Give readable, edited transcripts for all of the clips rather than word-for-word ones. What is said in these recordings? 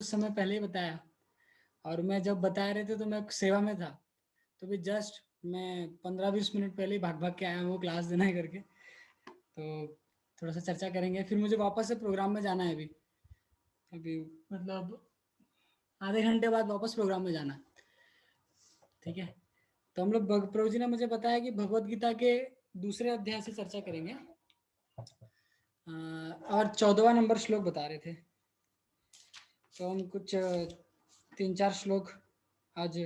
समय पहले ही बताया, और मैं जब बता रहे थे तो मैं सेवा में था, तो भी जस्ट मैं 15-20 मिनट पहले ही भाग-भाग के आया हूँ क्लास देना है करके। तो थोड़ा-सा चर्चा करेंगे, फिर मुझे वापस से प्रोग्राम में जाना है अभी। अभी मतलब आधे घंटे बाद वापस प्रोग्राम में जाना है, ठीक है? तो हम लोग प्रभु जी ने मुझे बताया कि भगवत गीता के दूसरे अध्याय से चर्चा करेंगे। और 14वां नंबर श्लोक बता रहे थे। तो हम कुछ 3-4 श्लोक आज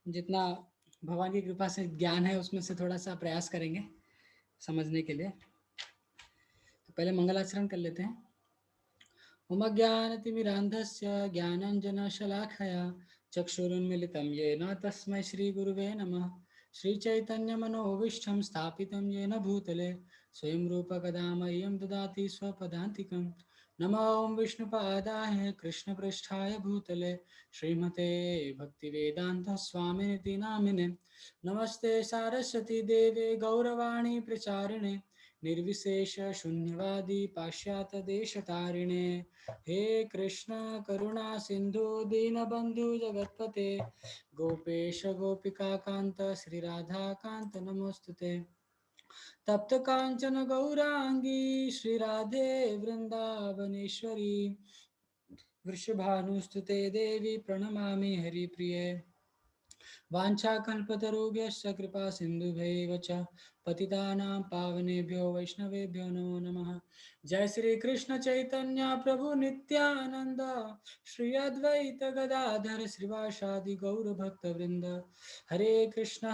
जितना भगवान की कृपा से ज्ञान है उसमें से थोड़ा सा प्रयास करेंगे समझने के लिए। तो पहले मंगलाचरण कर लेते हैं। मम ज्ञानतिमिरान्धस्य ज्ञानाञ्जनशलाखया चक्षुरुन्मिलितं येन तस्मै श्रीगुरुवे नमः। श्रीचैतन्यमनोभीष्टं स्थापितं येन भूतले स्वयं रूपकदा मह्यं ददाति स्वपदान्तिकं। नमो ॐ विष्णुपादाय कृष्णपृष्ठाय भूतले श्रीमते भक्तिवेदान्तस्वामिनिति नामिने। नमस्ते सारस्वती देवे गौरवाणी प्रचारिणे निर्विशेष शून्यवादी पाश्चात्य देशतारिणे। हे कृष्ण करुणा सिंधु दीनबंधु जगतपते गोपेश गोपिका कांत श्री राधा कांत नमोस्तुते। तप्त कांचन गौरांगी श्री राधे वृंदावनेश्वरी वृषभानुस्तुते देवी प्रणमामि हरिप्रिये। वाञ्छाकल्पतरुभ्यश्च कृपा सिन्धुभ्यैव च पतितानां पावनेभ्यो वैष्णवेभ्यो नमो नमः। जय श्री कृष्ण चैतन्य प्रभु नित्यानंद श्री अद्वैत गदाधर श्रीवासादि गौर भक्त वृंद। हरे कृष्ण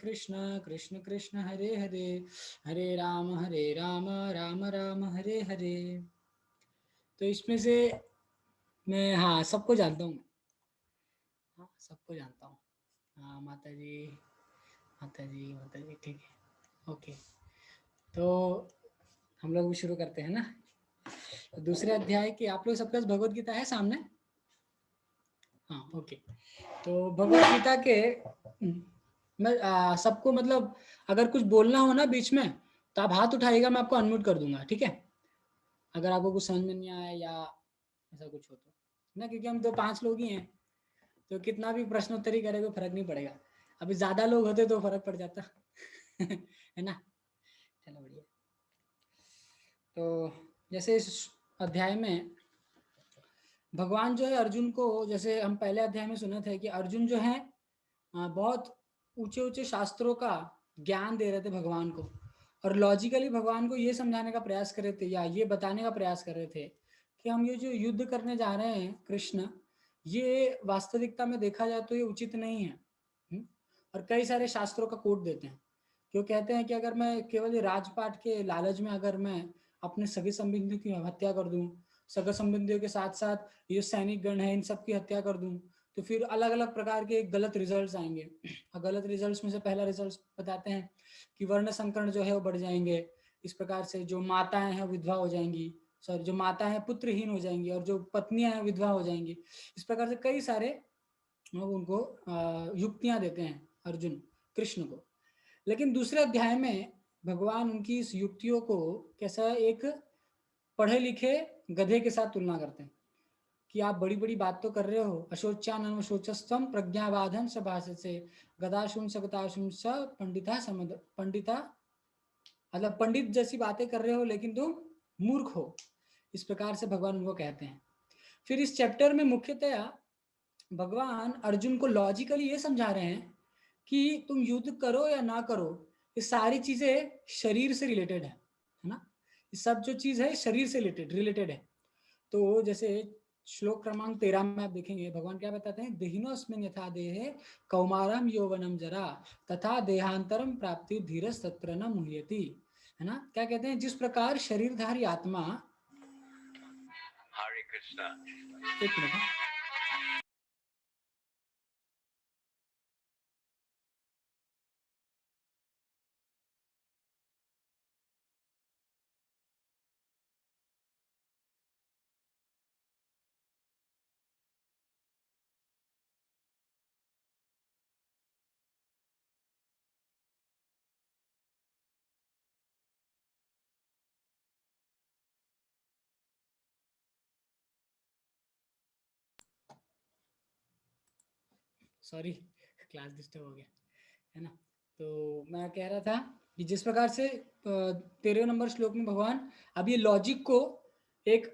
कृष्ण कृष्ण हरे हरे, हरे राम राम राम हरे हरे। तो इसमें से मैं हाँ सबको जानता हूँ, हाँ सबको जानता हूँ। हाँ माता जी, माता जी ठीक है, ओके। तो हम लोग भी शुरू करते हैं ना। तो दूसरे अध्याय की आप लोग सबके पास भगवत गीता है सामने? हाँ ओके। तो भगवत गीता के मैं सबको मतलब अगर कुछ बोलना हो ना बीच में तो आप हाथ उठाइएगा, मैं आपको अनम्यूट कर दूंगा, ठीक है? अगर आपको कुछ समझ में नहीं आया या ऐसा कुछ हो तो ना, क्योंकि हम तो 5 लोग ही हैं, तो कितना भी प्रश्नोत्तरी करे कोई फर्क नहीं पड़ेगा। अभी ज्यादा लोग होते तो फर्क पड़ जाता है ना। चलो बढ़िया। तो जैसे इस अध्याय में भगवान जो है अर्जुन को, जैसे हम पहले अध्याय में सुने थे कि अर्जुन जो है बहुत ऊंचे ऊंचे शास्त्रों का ज्ञान दे रहे थे भगवान को, और लॉजिकली भगवान को ये समझाने का प्रयास कर रहे थे या ये बताने का प्रयास कर रहे थे कि हम ये जो युद्ध करने जा रहे हैं कृष्ण, ये वास्तविकता में देखा जाए तो ये उचित नहीं है। और कई सारे शास्त्रों का कोट देते हैं, जो कहते हैं कि अगर मैं केवल राजपाट के लालच में अगर मैं अपने सगे संबंधियों की हत्या कर दूं, सगे संबंधियों के साथ साथ ये सैनिक गण है इन सब की हत्या कर दूं, तो फिर अलग अलग प्रकार के गलत रिजल्ट्स आएंगे। और गलत रिजल्ट्स में से पहला रिजल्ट बताते हैं कि वर्ण संकरण जो है वो बढ़ जाएंगे। इस प्रकार से जो माताएं हैं विधवा हो जाएंगी, सॉरी जो माता है पुत्रहीन हो जाएंगी, और जो पत्नियां हैं विधवा हो जाएंगी। इस प्रकार से कई सारे उनको युक्तियां देते हैं अर्जुन कृष्ण को। लेकिन दूसरे अध्याय में भगवान उनकी इस युक्तियों को कैसा एक पढ़े लिखे गधे के साथ तुलना करते हैं कि आप बड़ी बड़ी बात तो कर रहे हो, अशोच्यान अशोचस्तम प्रज्ञावाधन सभाषित से गदाशुन सकताशुन स पंडिता समद पंडिता, मतलब पंडित जैसी बातें कर रहे हो लेकिन तुम मूर्ख हो। इस प्रकार से भगवान उनको कहते हैं। फिर इस चैप्टर में मुख्यतया भगवान अर्जुन को लॉजिकली ये समझा रहे हैं कि तुम युद्ध करो या ना करो, ये सारी चीजें शरीर से रिलेटेड है ना। ये सब जो चीज है शरीर से रिलेटेड है। तो जैसे श्लोक क्रमांक 13 में आप देखेंगे भगवान क्या बताते हैं, देहिनोस्मिन यथा देहे कौमारम यौवनम जरा तथा देहांतरम प्राप्ति धीरज तत्र न मुह्यति, है ना। क्या कहते हैं, जिस प्रकार शरीरधारी आत्मा, हरे कृष्णा, एक मिनट। सॉरी, क्लास डिस्टर्ब हो गया है ना। तो मैं कह रहा था कि जिस प्रकार से 13 नंबर श्लोक में भगवान अब ये लॉजिक को एक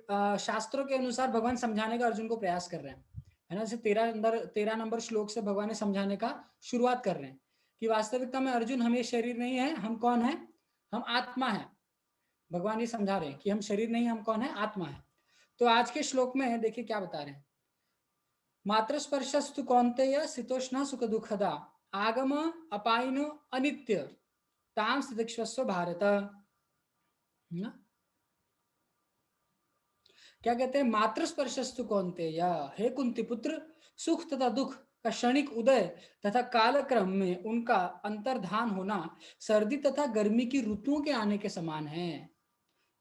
शास्त्रों के अनुसार भगवान समझाने का अर्जुन को प्रयास कर रहे हैं, है ना। जैसे 13 नंबर श्लोक से भगवान ने समझाने का शुरुआत कर रहे हैं कि वास्तविकता में अर्जुन हम ये शरीर नहीं है, हम कौन है, हम आत्मा है। भगवान ये समझा रहे हैं कि हम शरीर नहीं, हम कौन है, आत्मा है। तो आज के श्लोक में देखिए क्या बता रहे हैं। मात्र स्पर्शस्तु कौन्तेय शीतोष्ण सुख दुखदा आगम अपाइनो अनित्य ताम स्थितिक्षस्व भारत, ना। क्या कहते हैं, मात्र स्पर्शस्तु कौन्तेय, हे कुंती पुत्र, सुख तथा दुख का क्षणिक उदय तथा कालक्रम में उनका अंतर्धान होना सर्दी तथा गर्मी की ऋतुओं के आने के समान है।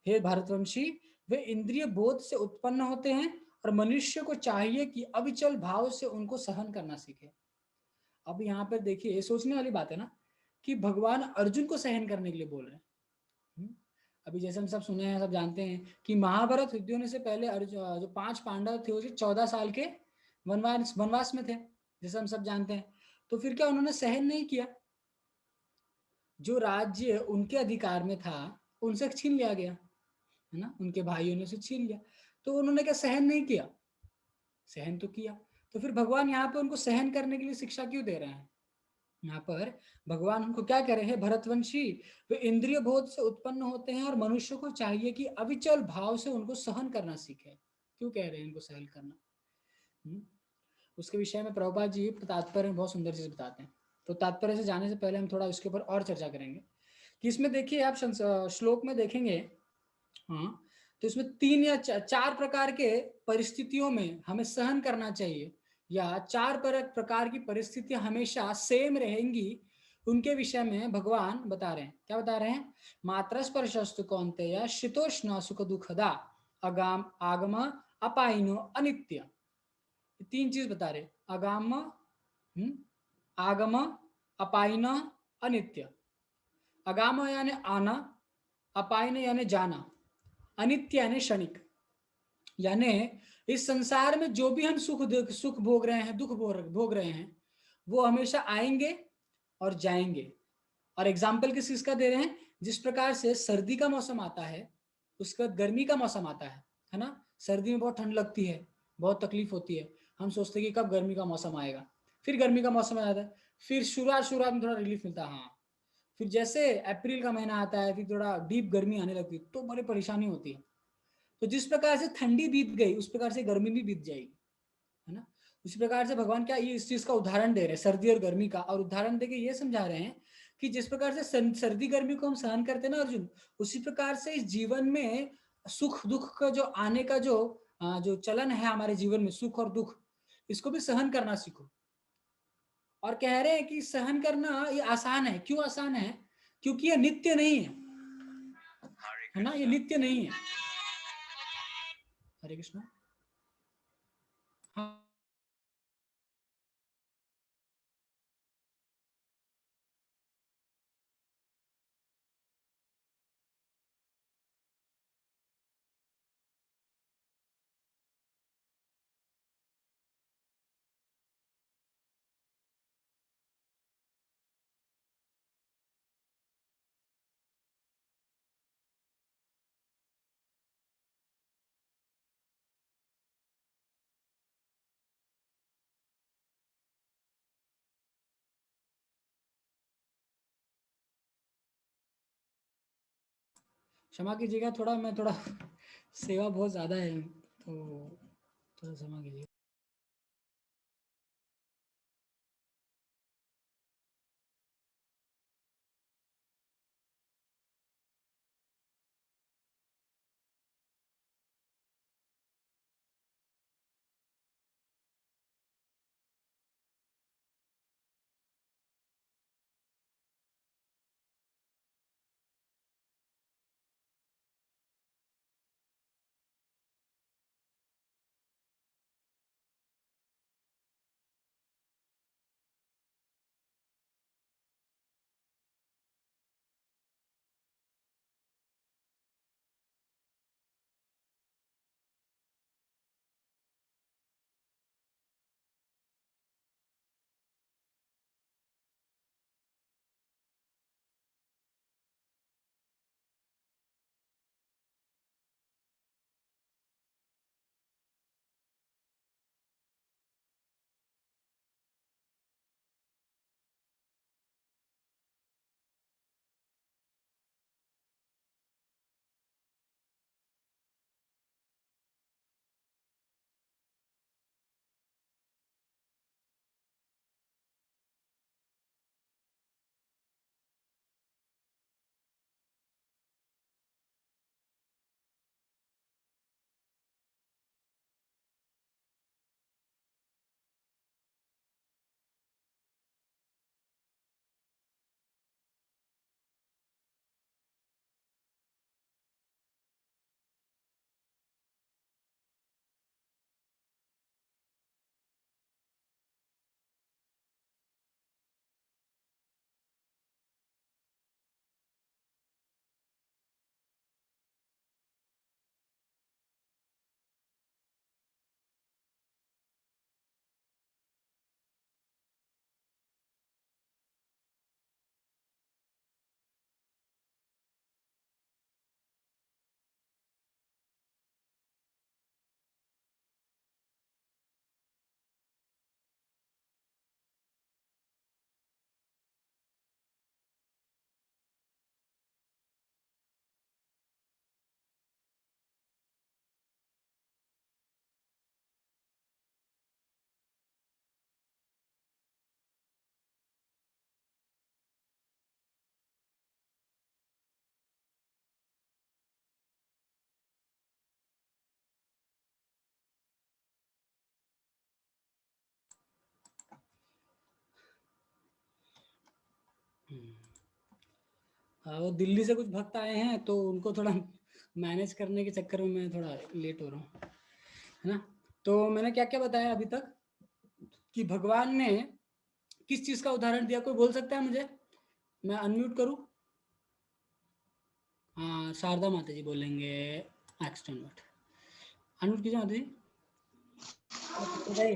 हे भारतवंशी, वे इंद्रिय बोध से उत्पन्न होते हैं और मनुष्य को चाहिए कि अविचल भाव से उनको सहन करना सीखे। अब यहाँ पर देखिए, ये सोचने वाली बात है ना कि भगवान अर्जुन को सहन करने के लिए बोल रहे हैं। हम्म? अभी जैसे हम सब सुने हैं, सब जानते हैं कि महाभारत युद्ध होने से पहले अर्जुन जो 5 पांडव थे, वो 14 साल के वनवास वनवास में थे, जैसे हम सब जानते हैं। तो फिर क्या उन्होंने सहन नहीं किया? जो राज्य उनके अधिकार में था उनसे छीन लिया गया, है ना, उनके भाइयों ने उसे छीन लिया। तो उन्होंने क्या सहन नहीं किया? सहन तो किया। तो फिर भगवान यहाँ पे उनको सहन करने के लिए शिक्षा क्यों दे रहे हैं? यहाँ पर भगवान उनको क्या कह रहे हैं, भरतवंशी, वे इंद्रिय बोध से उत्पन्न होते हैं और मनुष्य को चाहिए कि अविचल भाव से उनको सहन करना सीखे। क्यों कह रहे हैं इनको सहन करना? हम्म? उसके विषय में प्रभुपाद जी तात्पर्य में बहुत सुंदर चीज बताते हैं। तो तात्पर्य से जाने से पहले हम थोड़ा उसके ऊपर और चर्चा करेंगे कि इसमें देखिए आप श्लोक में देखेंगे। हाँ, तो इसमें 3 या 4 प्रकार के परिस्थितियों में हमें सहन करना चाहिए, या 4 प्रकार की परिस्थितियां हमेशा सेम रहेंगी, उनके विषय में भगवान बता रहे हैं। क्या बता रहे हैं? मात्र स्पर्शस्तु कौन्तेय शीतोष्ण सुख दुखदा अगाम आगम अपाइनो अनित्य। ये 3 चीज बता रहे, अगाम, आगम, अपाइन, अनित्य। अगाम यानी आना, अपाइन यानी जाना, अनित्य यानी क्षणिक। यानी इस संसार में जो भी हम सुख भोग रहे हैं, दुख भोग रहे हैं, वो हमेशा आएंगे और जाएंगे। और एग्जाम्पल किस चीज का दे रहे हैं? जिस प्रकार से सर्दी का मौसम आता है, उसके बाद गर्मी का मौसम आता है ना। सर्दी में बहुत ठंड लगती है, बहुत तकलीफ होती है, हम सोचते हैं कि कब गर्मी का मौसम आएगा। फिर गर्मी का मौसम आ जाता है, फिर शुरुआत शुरुआत में थोड़ा रिलीफ मिलता है, हाँ। फिर जैसे अप्रैल का महीना आता है, फिर थोड़ा डीप गर्मी आने लगती है, तो बड़ी परेशानी होती है। तो जिस प्रकार से ठंडी बीत गई, उस प्रकार से गर्मी भी बीत जाएगी, है ना। उसी प्रकार से भगवान क्या ये इस चीज का उदाहरण दे रहे हैं, सर्दी और गर्मी का, और उदाहरण देके ये समझा रहे हैं कि जिस प्रकार से सर्दी गर्मी को हम सहन करते हैं ना अर्जुन, उसी प्रकार से इस जीवन में सुख दुख का जो आने का जो चलन है हमारे जीवन में, सुख और दुख, इसको भी सहन करना सीखो। और कह रहे हैं कि सहन करना ये आसान है। क्यों आसान है? क्योंकि ये नित्य नहीं है ना, ये नित्य नहीं है। हरे कृष्णा। हाँ। क्षमा कीजिएगा, थोड़ा मैं थोड़ा सेवा बहुत ज़्यादा है, तो थोड़ा क्षमा कीजिए। वो दिल्ली से कुछ भक्त आए हैं तो उनको थोड़ा मैनेज करने के चक्कर में मैं थोड़ा लेट हो रहा हूँ, है ना। तो मैंने क्या क्या बताया अभी तक कि भगवान ने किस चीज का उदाहरण दिया, कोई बोल सकता है मुझे? मैं अनम्यूट करूँ? हाँ, शारदा माता जी बोलेंगे। एक्सटर्नवर्ड अनम्यूट कीजिए माता जी, बताइए।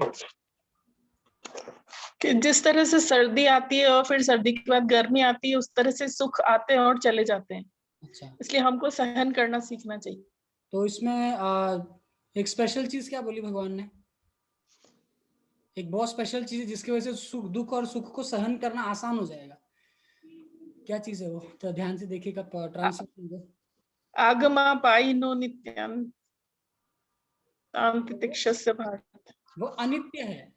कि जिस तरह से सर्दी आती है और फिर सर्दी के बाद गर्मी आती है, उस तरह से सुख आते हैं और चले जाते हैं, अच्छा, इसलिए हमको सहन करना सीखना चाहिए। तो इसमें एक स्पेशल चीज क्या बोली भगवान ने? एक बहुत स्पेशल चीज है जिसकी वजह से सुख, दुख और सुख को सहन करना आसान हो जाएगा। क्या चीज है वो? तो ध्यान से देखिएगा, ट्रांसलेशन दो। आगमा पाइनो नित्यं तां तितिक्षस्य भारत। वो अनित्य है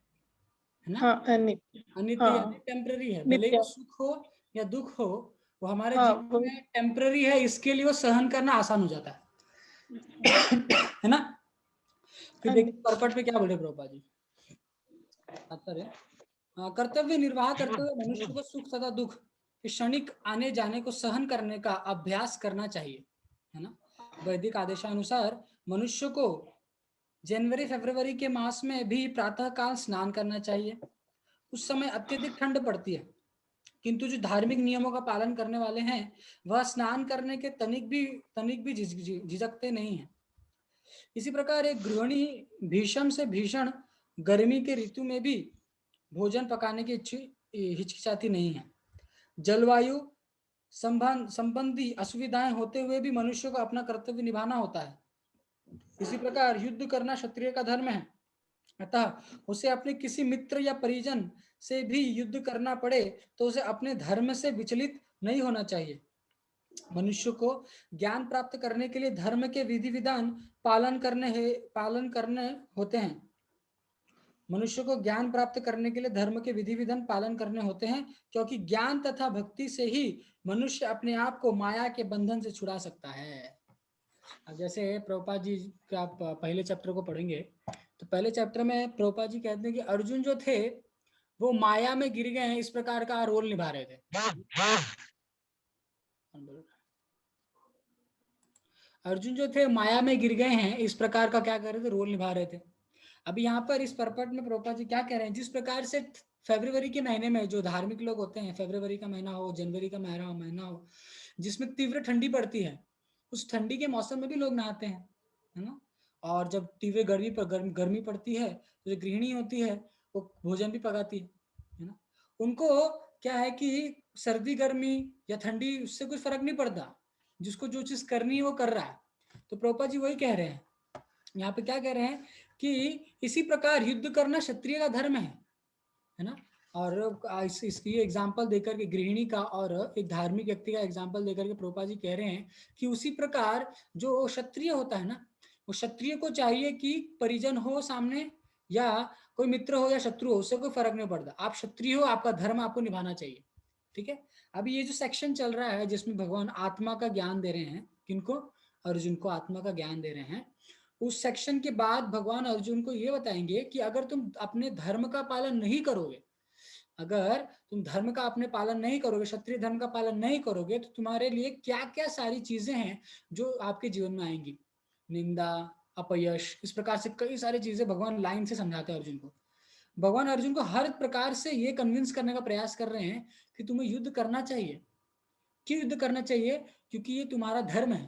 ना। हाँ, अनित्य। अनित्य यानी हाँ, टेम्पररी है, भले ही वो नित्य। सुख हो या दुख हो, वो हमारे हाँ, जीवन वो में टेम्पररी है, इसके लिए वो सहन करना आसान हो जाता है ना। फिर देखिए अनित्य। पर्पट पे क्या बोले प्रभुपाद जी। तात्पर्य, कर्तव्य निर्वाह करते हुए मनुष्य को सुख तथा दुख के क्षणिक आने जाने को सहन करने का अभ्यास करना चाहिए, है ना। वैदिक आदेशानुसार मनुष्य को जनवरी फरवरी के मास में भी प्रातः काल स्नान करना चाहिए। उस समय अत्यधिक ठंड पड़ती है, किंतु जो धार्मिक नियमों का पालन करने वाले हैं वह स्नान करने के तनिक भी झिझकते नहीं हैं। इसी प्रकार एक गृहिणी भीषण से भीषण गर्मी के ऋतु में भी भोजन पकाने की हिचकिचाती नहीं है। जलवायु संबंधी असुविधाएं होते हुए भी मनुष्य को अपना कर्तव्य निभाना होता है। इसी प्रकार युद्ध करना क्षत्रिय का धर्म है, अतः उसे अपने किसी मित्र या परिजन से भी युद्ध करना पड़े तो उसे अपने धर्म से विचलित नहीं होना चाहिए। मनुष्य को ज्ञान प्राप्त करने के लिए धर्म के विधि विधान पालन करने होते हैं। मनुष्य को ज्ञान प्राप्त करने के लिए धर्म के विधि विधान पालन करने होते हैं, क्योंकि ज्ञान तथा भक्ति से ही मनुष्य अपने आप को माया के बंधन से छुड़ा सकता है। अब जैसे प्रभुपाद जी का आप पहले चैप्टर को पढ़ेंगे तो पहले चैप्टर में प्रभुपाद जी कहते हैं कि अर्जुन जो थे वो माया में गिर गए हैं, इस प्रकार का रोल निभा रहे थे। अर्जुन जो थे माया में गिर गए हैं, इस प्रकार का क्या कर रहे थे, रोल निभा रहे थे। अभी यहाँ पर इस परपट में प्रभुपाद जी क्या कह रहे हैं, जिस प्रकार से फरवरी के महीने में जो धार्मिक लोग होते हैं, फरवरी का महीना हो, जनवरी का महीना हो, जिसमें तीव्र ठंडी पड़ती है, उस ठंडी के मौसम में भी लोग नहाते हैं, है ना। और जब तीव्र गर्मी पड़ती है तो जो गृहिणी होती है वो भोजन भी पकाती है ना। उनको क्या है कि सर्दी गर्मी या ठंडी उससे कुछ फर्क नहीं पड़ता, जिसको जो चीज करनी है वो कर रहा है। तो प्रभुपाद जी वही कह रहे हैं, यहाँ पे क्या कह रहे हैं कि इसी प्रकार युद्ध करना क्षत्रिय का धर्म है ना। और इसकी एग्जाम्पल देकर के गृहिणी का और एक धार्मिक व्यक्ति का एग्जाम्पल देकर के प्रभुपाद जी कह रहे हैं कि उसी प्रकार जो क्षत्रिय होता है ना, वो क्षत्रिय को चाहिए कि परिजन हो सामने या कोई मित्र हो या शत्रु हो, उससे कोई फर्क नहीं पड़ता, आप क्षत्रिय हो, आपका धर्म आपको निभाना चाहिए। ठीक है। अभी ये जो सेक्शन चल रहा है जिसमें भगवान आत्मा का ज्ञान दे रहे हैं, किनको? अर्जुन को आत्मा का ज्ञान दे रहे हैं। उस सेक्शन के बाद भगवान अर्जुन को ये बताएंगे कि अगर तुम अपने धर्म का पालन नहीं करोगे, अगर तुम धर्म का अपने पालन नहीं करोगे, क्षत्रिय धर्म का पालन नहीं करोगे, तो तुम्हारे लिए क्या क्या सारी चीजें हैं जो आपके जीवन में आएंगी। निंदा, अपयश, इस प्रकार से कई सारी चीजें भगवान लाइन से समझाते हैं अर्जुन को। भगवान अर्जुन को हर प्रकार से ये कन्विंस करने का प्रयास कर रहे हैं कि तुम्हें युद्ध करना चाहिए। क्यों युद्ध करना चाहिए? क्योंकि ये तुम्हारा धर्म है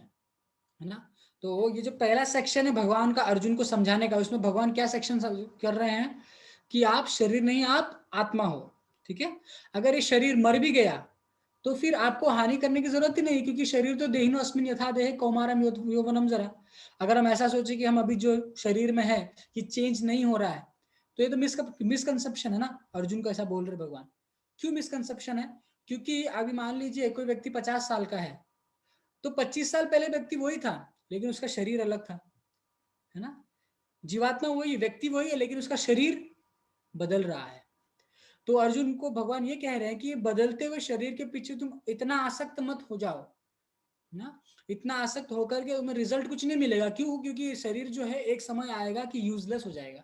ना। तो ये जो पहला सेक्शन है भगवान का अर्जुन को समझाने का, उसमें भगवान क्या सेक्शन कर रहे हैं कि आप शरीर नहीं, आप आत्मा हो। ठीक है। अगर ये शरीर मर भी गया तो फिर आपको हानि करने की जरूरत ही नहीं, क्योंकि शरीर तो देहिनो अस्मिन यथा देह कौमारम यौवनम जरा। अगर हम ऐसा सोचे कि हम अभी जो शरीर में है कि चेंज नहीं हो रहा है, तो ये तो मिसकंसेप्शन है ना। अर्जुन को ऐसा बोल रहे भगवान। क्यों मिसकंसेप्शन है? क्योंकि अभी मान लीजिए कोई व्यक्ति 50 साल का है, तो 25 साल पहले व्यक्ति वही था, लेकिन उसका शरीर अलग था, है ना। जीवात्मा वही, व्यक्ति वही है, लेकिन उसका शरीर बदल रहा है। तो अर्जुन को भगवान ये कह रहे हैं कि बदलते हुए शरीर के पीछे तुम इतना आसक्त मत हो जाओ ना। इतना आसक्त होकर के तुम्हें रिजल्ट कुछ नहीं मिलेगा। क्यों? क्योंकि शरीर जो है एक समय आएगा कि यूजलेस हो जाएगा,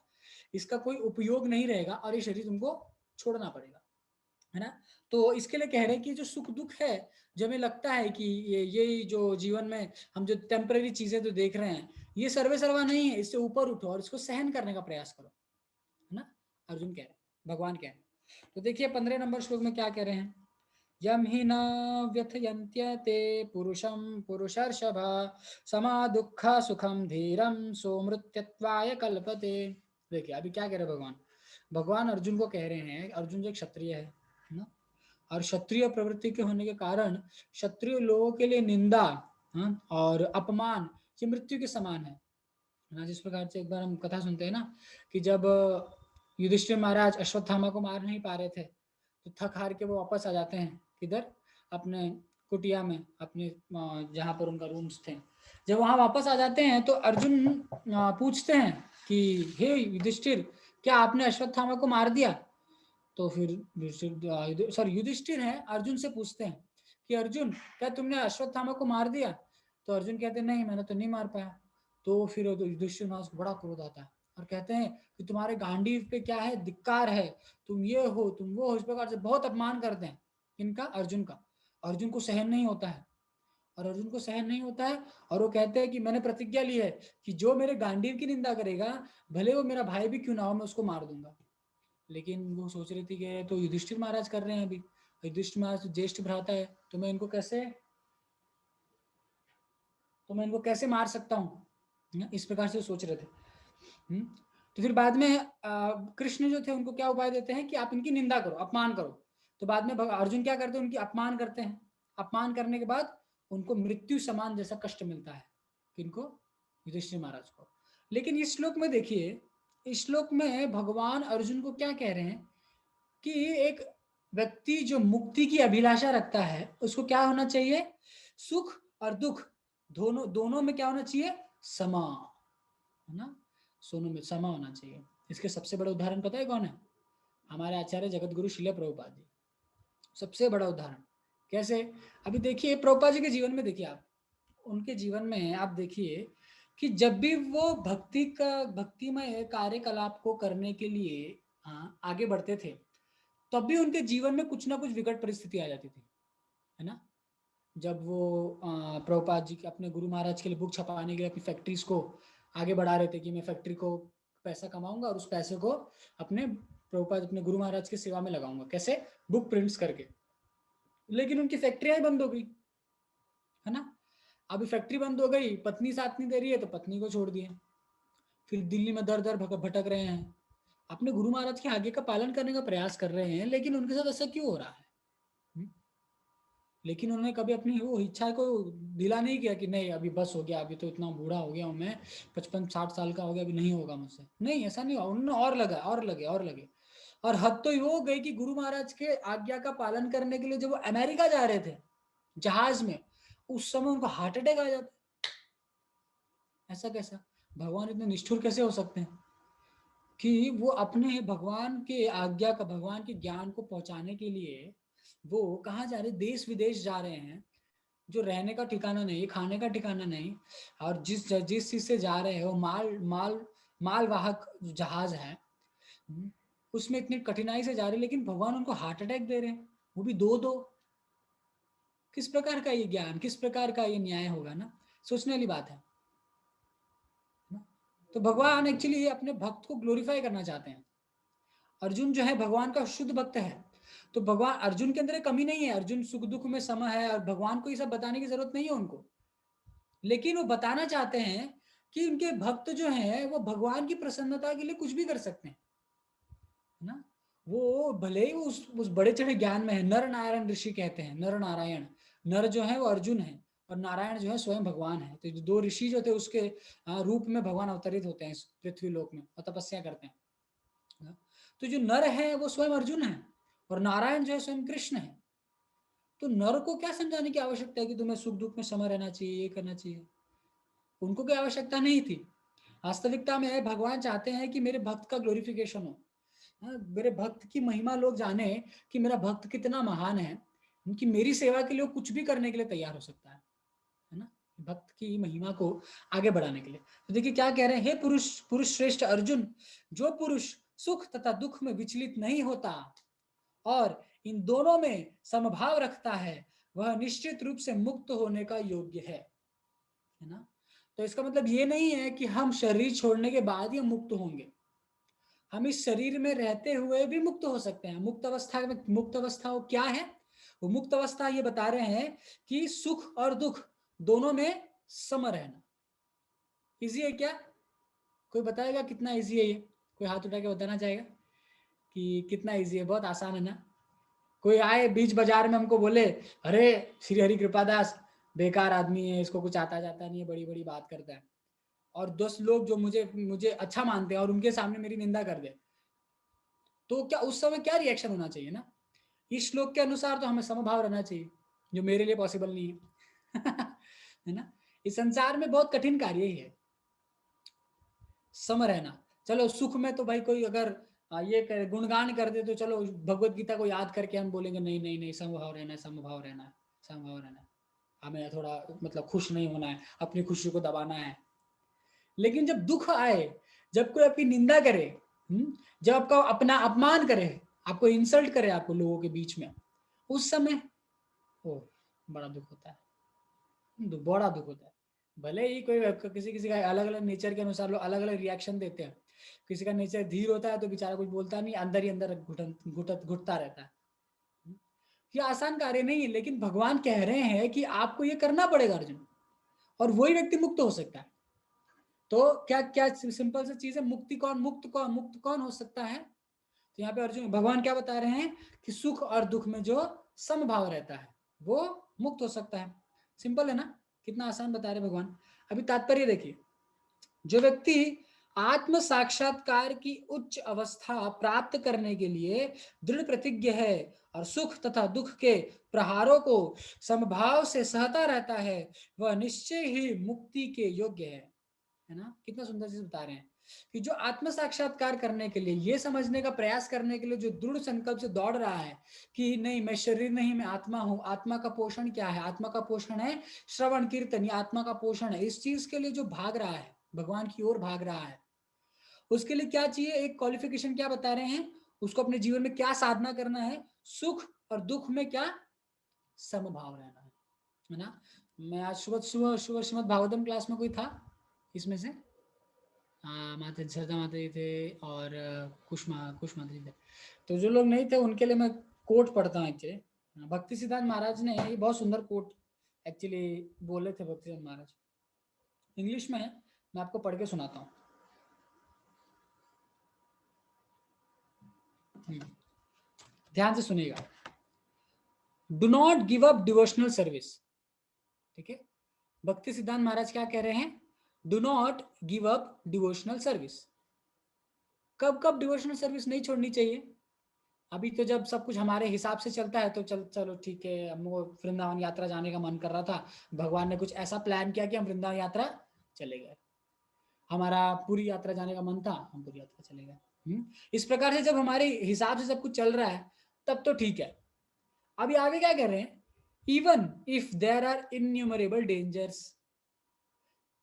इसका कोई उपयोग नहीं रहेगा और ये शरीर तुमको छोड़ना पड़ेगा। है ना। तो इसके लिए कह रहे हैं कि जो सुख दुख है, जो हमें लगता है कि ये जो जीवन में हम जो टेम्पररी चीजें जो देख रहे हैं, ये सर्वे सर्वा नहीं है, इससे ऊपर उठो और इसको सहन करने का प्रयास करो, है ना। अर्जुन कह रहे हैं, भगवान कह रहे हैं। तो देखिए 15 नंबर श्लोक में क्या कह रहे हैं। यम ही न व्यथयन्त्यते पुरुषम पुरुषर्षभ समा दुःख सुखम धीरम सोमृत्यत्वाय कल्पते। देखिए अभी क्या कह रहे हैं भगवान। भगवान अर्जुन को कह रहे हैं, अर्जुन जो एक क्षत्रिय है ना, और क्षत्रिय प्रवृत्ति के होने के कारण क्षत्रिय लोगों के लिए निंदा, हाँ, और अपमान ये मृत्यु के समान है ना। जिस प्रकार से एक बार हम कथा सुनते हैं ना कि जब युधिष्ठिर महाराज अश्वत्थामा को मार नहीं पा रहे थे, तो थक हार के वो वापस आ जाते हैं किधर, अपने कुटिया में, अपने जहाँ पर उनका रूम्स थे। जब वहां वापस आ जाते हैं तो अर्जुन पूछते हैं कि हे युधिष्ठिर, क्या आपने अश्वत्थामा को मार दिया। तो फिर युधिष्ठिर है अर्जुन से पूछते हैं कि अर्जुन, क्या तुमने अश्वत्थामा को मार दिया। तो अर्जुन कहते हैं नहीं, मैंने तो नहीं मार पाया। तो फिर युधिष्ठिर महाराज को बड़ा क्रोध आता है और कहते हैं कि तुम्हारे गांडीव पे क्या है, धिक्कार है, तुम ये हो तुम वो हो, इस प्रकार से बहुत अपमान करते हैं इनका, अर्जुन का। अर्जुन को सहन नहीं होता है, और अर्जुन को सहन नहीं होता है, और वो कहते हैं कि मैंने प्रतिज्ञा ली है कि जो मेरे गांडीव की निंदा करेगा, भले वो मेरा भाई भी क्यों ना हो, मैं उसको मार दूंगा। लेकिन वो सोच रही थी कि तो युधिष्ठिर महाराज कर रहे हैं अभी, युधिष्ठिर महाराज ज्येष्ठ भ्राता है, तो मैं इनको कैसे मार सकता हूँ, इस प्रकार से सोच रहे थे। तो फिर बाद में कृष्ण जो थे उनको क्या उपाय देते हैं कि आप इनकी निंदा करो, अपमान करो। तो बाद में अर्जुन क्या करते हैं, उनकी अपमान करते हैं। अपमान करने के बाद उनको मृत्यु समान जैसा कष्ट मिलता है, किनको, युधिष्ठिर महाराज को। लेकिन इस श्लोक में देखिए, इस श्लोक में भगवान अर्जुन को क्या कह रहे हैं कि एक व्यक्ति जो मुक्ति की अभिलाषा रखता है उसको क्या होना चाहिए, सुख और दुख दोनों दोनों में क्या होना चाहिए, समा, है ना। सोनों में समा होना चाहिए। इसके सबसे बड़ा उदाहरण पता है कौन है, हमारे आचार्य जगत गुरु श्रील प्रभुपाद जी, सबसे बड़ा उदाहरण। कैसे, अभी देखिए प्रभुपाद जी के जीवन में देखिए आप, उनके जीवन में आप देखिए कि जब भी वो भक्तिमय कार्यकलाप को करने के लिए आगे बढ़ते थे, तब भी उनके जीवन में कुछ ना कुछ विकट परिस्थिति आ जाती थी, है ना। जब वो प्रभुपाद जी के अपने गुरु महाराज के लिए बुक छपाने के लिए अपनी फैक्ट्रीज को आगे बढ़ा रहे थे कि मैं फैक्ट्री को पैसा कमाऊंगा और उस पैसे को अपने प्रभुपाद अपने गुरु महाराज की सेवा में लगाऊंगा, कैसे, बुक प्रिंट्स करके। लेकिन उनकी फैक्ट्रियां ही बंद हो गई, है ना। अभी फैक्ट्री बंद हो गई, पत्नी साथ नहीं दे रही है तो पत्नी को छोड़ दिए, फिर दिल्ली में दर दर भटक रहे हैं, अपने गुरु महाराज के आगे का पालन करने का प्रयास कर रहे हैं, लेकिन उनके साथ ऐसा क्यों हो रहा है। लेकिन उन्होंने कभी अपनी वो इच्छा को दिला नहीं किया कि नहीं अभी बस हो गया, अभी तो इतना बूढ़ा हो गया हूँ मैं, 55-60 साल का हो गया, अभी नहीं होगा मुझसे, नहीं ऐसा नहीं हुआ। उन्होंने और लगा और लगे और लगे, और हद तो वो हो गई कि गुरु महाराज के आज्ञा का पालन करने के लिए जब वो अमेरिका जा रहे थे जहाज में, उस समय उनको हार्ट अटैक आ जाता। ऐसा कैसा, भगवान इतने निष्ठुर कैसे हो सकते हैं कि वो अपने भगवान के आज्ञा का, भगवान के ज्ञान को पहुंचाने के लिए वो कहाँ जा रहे, देश विदेश जा रहे हैं, जो रहने का ठिकाना नहीं, खाने का ठिकाना नहीं, और जिस जिस चीज से जा रहे हैं वो मालवाहक जहाज है, उसमें इतनी कठिनाई से जा रहे हैं, लेकिन भगवान उनको हार्ट अटैक दे रहे हैं, वो भी दो दो। किस प्रकार का ये ज्ञान, किस प्रकार का ये न्याय होगा ना, सोचने वाली बात है ना? तो भगवान एक्चुअली अपने भक्त को ग्लोरीफाई करना चाहते हैं। अर्जुन जो है भगवान का शुद्ध भक्त है, तो भगवान अर्जुन के अंदर कमी नहीं है, अर्जुन सुख दुख में सम है, और भगवान को ये सब बताने की जरूरत नहीं है उनको। लेकिन वो बताना चाहते हैं कि उनके भक्त जो हैं वो भगवान की प्रसन्नता के लिए कुछ भी कर सकते हैं, है ना। वो भले ही उस बड़े चढ़े ज्ञान में है, नर नारायण ऋषि कहते हैं, नर नारायण, नर जो है वो अर्जुन है और नारायण जो है स्वयं भगवान है। तो दो ऋषि जो थे उसके रूप में भगवान अवतरित होते हैं इस पृथ्वी लोक में और तपस्या करते हैं। तो जो नर है वो स्वयं अर्जुन है और नारायण जो है स्वयं कृष्ण है। तो नर को क्या समझाने की आवश्यकता है कि तुम्हें सुख दुख में समय रहना चाहिए, ये करना चाहिए, उनको कोई आवश्यकता नहीं थी। वास्तविकता में भगवान चाहते हैं कि मेरे भक्त का ग्लोरिफिकेशन हो, मेरे भक्त की महिमा लोग जाने कि मेरा भक्त कितना महान है, कि मेरी सेवा के लिए कुछ भी करने के लिए तैयार हो सकता है ना, भक्त की महिमा को आगे बढ़ाने के लिए। तो देखिए क्या कह रहे हैं, हे पुरुष पुरुष श्रेष्ठ अर्जुन, जो पुरुष सुख तथा दुख में विचलित नहीं होता और इन दोनों में समभाव रखता है वह निश्चित रूप से मुक्त होने का योग्य है ना। तो इसका मतलब ये नहीं है कि हम शरीर छोड़ने के बाद ही हम मुक्त होंगे, हम इस शरीर में रहते हुए भी मुक्त हो सकते हैं। मुक्त अवस्था में, मुक्त अवस्था वो क्या है? वो मुक्त अवस्था ये बता रहे हैं कि सुख और दुख दोनों में सम रहना। इजी है क्या? कोई बताएगा कितना इजी है ये? कोई हाथ उठा के बताना चाहेगा कि कितना इजी है? बहुत आसान है ना। कोई आए बीच बाजार में हमको बोले, अरे श्री हरि कृपादास बेकार आदमी है, इसको कुछ आता जाता नहीं है, बड़ी बड़ी बात करता है, और 10 लोग जो मुझे मुझे अच्छा मानते हैं और उनके सामने मेरी निंदा कर दे, तो क्या उस समय क्या रिएक्शन होना चाहिए ना? इस श्लोक के अनुसार तो हमें समभाव रहना चाहिए, जो मेरे लिए पॉसिबल नहीं है है ना। इस संसार में बहुत कठिन कार्य ही है सम रहना। चलो सुख में तो भाई कोई अगर ये गुणगान कर दे तो चलो भगवत गीता को याद करके हम बोलेंगे नहीं नहीं नहीं, समभाव रहना है, समभाव रहना है, समभाव रहना है, हमें थोड़ा मतलब खुश नहीं होना है, अपनी खुशी को दबाना है। लेकिन जब दुख आए, जब कोई आपकी निंदा करे, जब आपका अपना अपमान करे, आपको इंसल्ट करे, आपको लोगों के बीच में, उस समय ओ बड़ा दुख होता है, बड़ा दुख होता है। भले ही कोई किसी किसी का अलग अलग नेचर के अनुसार लोग अलग अलग रिएक्शन देते हैं। किसी का नेचर धीर होता है तो बेचारा कुछ बोलता नहीं, अंदर ही अंदर घुटता रहता है। ये आसान कार्य नहीं है, लेकिन भगवान कह रहे हैं कि आपको ये करना पड़ेगा अर्जुन, और वही व्यक्ति मुक्त हो सकता है। तो क्या क्या सिंपल सी चीज है, मुक्त कौन हो सकता है? तो यहाँ पे अर्जुन भगवान क्या बता रहे हैं कि सुख और दुख में जो समभाव रहता है वो मुक्त हो सकता है। सिंपल है ना, कितना आसान बता रहे भगवान। अभी तात्पर्य देखिए, जो व्यक्ति आत्म साक्षात्कार की उच्च अवस्था प्राप्त करने के लिए दृढ़ प्रतिज्ञ है और सुख तथा दुख के प्रहारों को समभाव से सहता रहता है, वह निश्चय ही मुक्ति के योग्य है ना। कितना सुंदर चीज बता रहे हैं कि जो आत्म साक्षात्कार करने के लिए, ये समझने का प्रयास करने के लिए जो दृढ़ संकल्प से दौड़ रहा है कि नहीं मैं शरीर नहीं, मैं आत्मा हूं। आत्मा का पोषण क्या है? आत्मा का पोषण है श्रवण कीर्तन, ये आत्मा का पोषण है। इस चीज के लिए जो भाग रहा है, भगवान की ओर भाग रहा है, उसके लिए क्या चाहिए? एक क्वालिफिकेशन क्या बता रहे हैं, उसको अपने जीवन में क्या साधना करना है? सुख और दुख में क्या समभाव रहना है ना। मैं आज सुबह सुबह सुबह श्रीमद भागवतम क्लास में, कोई था इसमें से? हाँ, माता श्रद्धा माता जी थे और कुश माता जी थे। तो जो लोग नहीं थे उनके लिए मैं कोट पढ़ता हूँ एक्चुअली। भक्ति सिद्धांत महाराज ने ये बहुत सुंदर कोट एक्चुअली बोले थे। भक्ति सिद्धांत महाराज इंग्लिश में है, मैं आपको पढ़ के सुनाता हूँ। ध्यान से सुनिएगा। Do not give up devotional service. ठीक है, भक्ति सिद्धांत महाराज क्या कह रहे हैं? Do not give up devotional service. कब कब डिवोशनल सर्विस नहीं छोड़नी चाहिए? अभी तो जब सब कुछ हमारे हिसाब से चलता है तो चलो ठीक है, हमको वृंदावन यात्रा जाने का मन कर रहा था, भगवान ने कुछ ऐसा प्लान किया कि हम वृंदावन यात्रा चले गए। हमारा पूरी यात्रा जाने का मन था, हम पूरी यात्रा चले गए। इस प्रकार से जब हमारे हिसाब से सब कुछ चल रहा है तब तो ठीक है। अभी आगे क्या कह रहे हैं? Even if there are innumerable dangers.